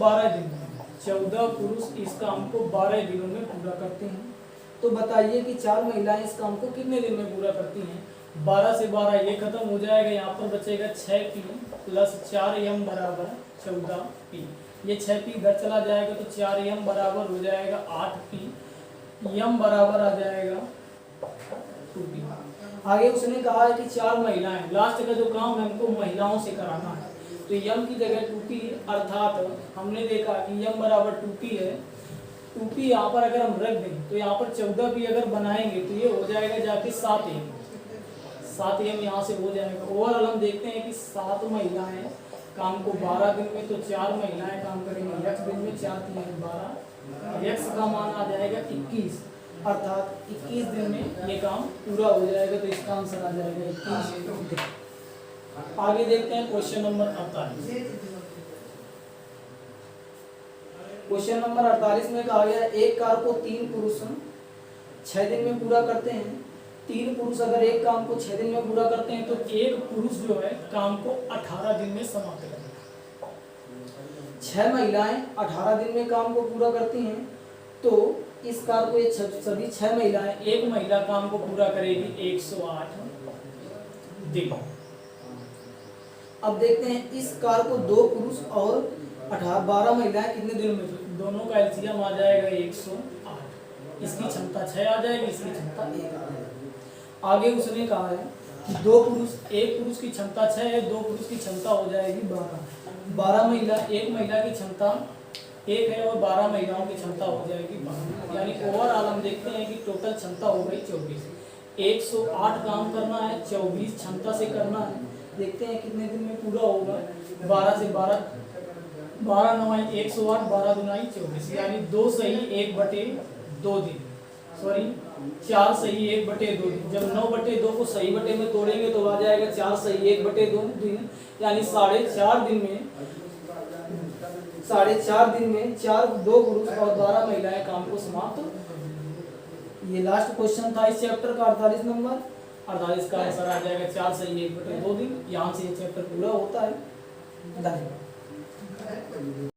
12 दिनों में पूरा करते हैं। तो बताइए कि 4 महिलाएं इस काम को कितने दिन में पूरा करती हैं? 12 से 12 ये खत्म हो जाएगा, यहाँ पर बचेगा 6p प्लस 4m बराबर 14p। ये 6p इधर चला जाएगा तो 4m बराबर हो जाएगा 8p, m बराबर आ जाएगा 2p। आगे उसने कहा है कि 4 महिलाएं, लास्ट का जो काम है हमको महिलाओं से कराना है, तो m की जगह 2p, अर्थात हमने देखा कि m बराबर 2p है। 2p यहाँ पर अगर हम रख दें तो यहाँ पर 14p अगर बनाएंगे तो ये हो जाएगा जाके 7m यहाँ से हो जाएगा। ओवरऑल हम देखते हैं कि 7 महिलाएं काम को 12 दिन में, तो 4 महिलाएं काम करेंगे x दिन में, 4 3 12, x का मान आ जाएगा 21, अर्थात 21 दिन में ये काम पूरा हो जाएगा। तो इसका आंसर आ जाएगा 21। आगे देखते हैं क्वेश्चन नंबर 48। क्वेश्चन नंबर 48 में कहा गया एक कार को 3 पुरुष 6 दिन में पूरा करते हैं। 3 पुरुष अगर एक काम को 6 दिन में पूरा करते हैं तो एक पुरुष जो है काम को 18 दिन में समाप्त करेगा। 6 महिलाएं 18 दिन में काम को पूरा करती हैं, तो इस कार को ये सभी 6 महिलाएं, एक महिला काम को पूरा करेगी 108 दिन। अब देखते हैं इस कार को 2 पुरुष और 12 महिलाएं कितने दिनों में, दोनों का एलसीएम आ जाएगा 108। इसकी क्षमता 6 आ जाएगी, इसकी क्षमता 1 आ जाएगी। आगे उसने कहा है कि 2 पुरुष, एक पुरुष की क्षमता 6 है, 2 पुरुष की क्षमता हो जाएगी 12 महिला, एक महिला की क्षमता 1 है और 12 महिलाओं की क्षमता हो जाएगी 12। यानी ओवरऑल हम देखते हैं कि टोटल क्षमता हो गई 24। 108 काम करना है, 24 क्षमता से करना है। देखते हैं कितने दिन में पूरा होगा। 12 से 12 9 108, 12 दुनाई 24, यानी 2 सही 1/2 दिन, सॉरी 4 सही 1/2 दिन। जब 9/2 को सही बटे में तोड़ेंगे तो आ जाएगा 4 सही 1/2 दिन, यानी 4.5 दिन में 2 पुरुष और 12 महिलाएं काम को समाप्त। ये लास्ट क्वेश्चन था इस चैप्टर का 48 नंबर। 48 का आंसर आ जाएगा 4 सही 1/2 दिन। यहाँ से ये चैप्टर पूरा होता है। धन्यवाद।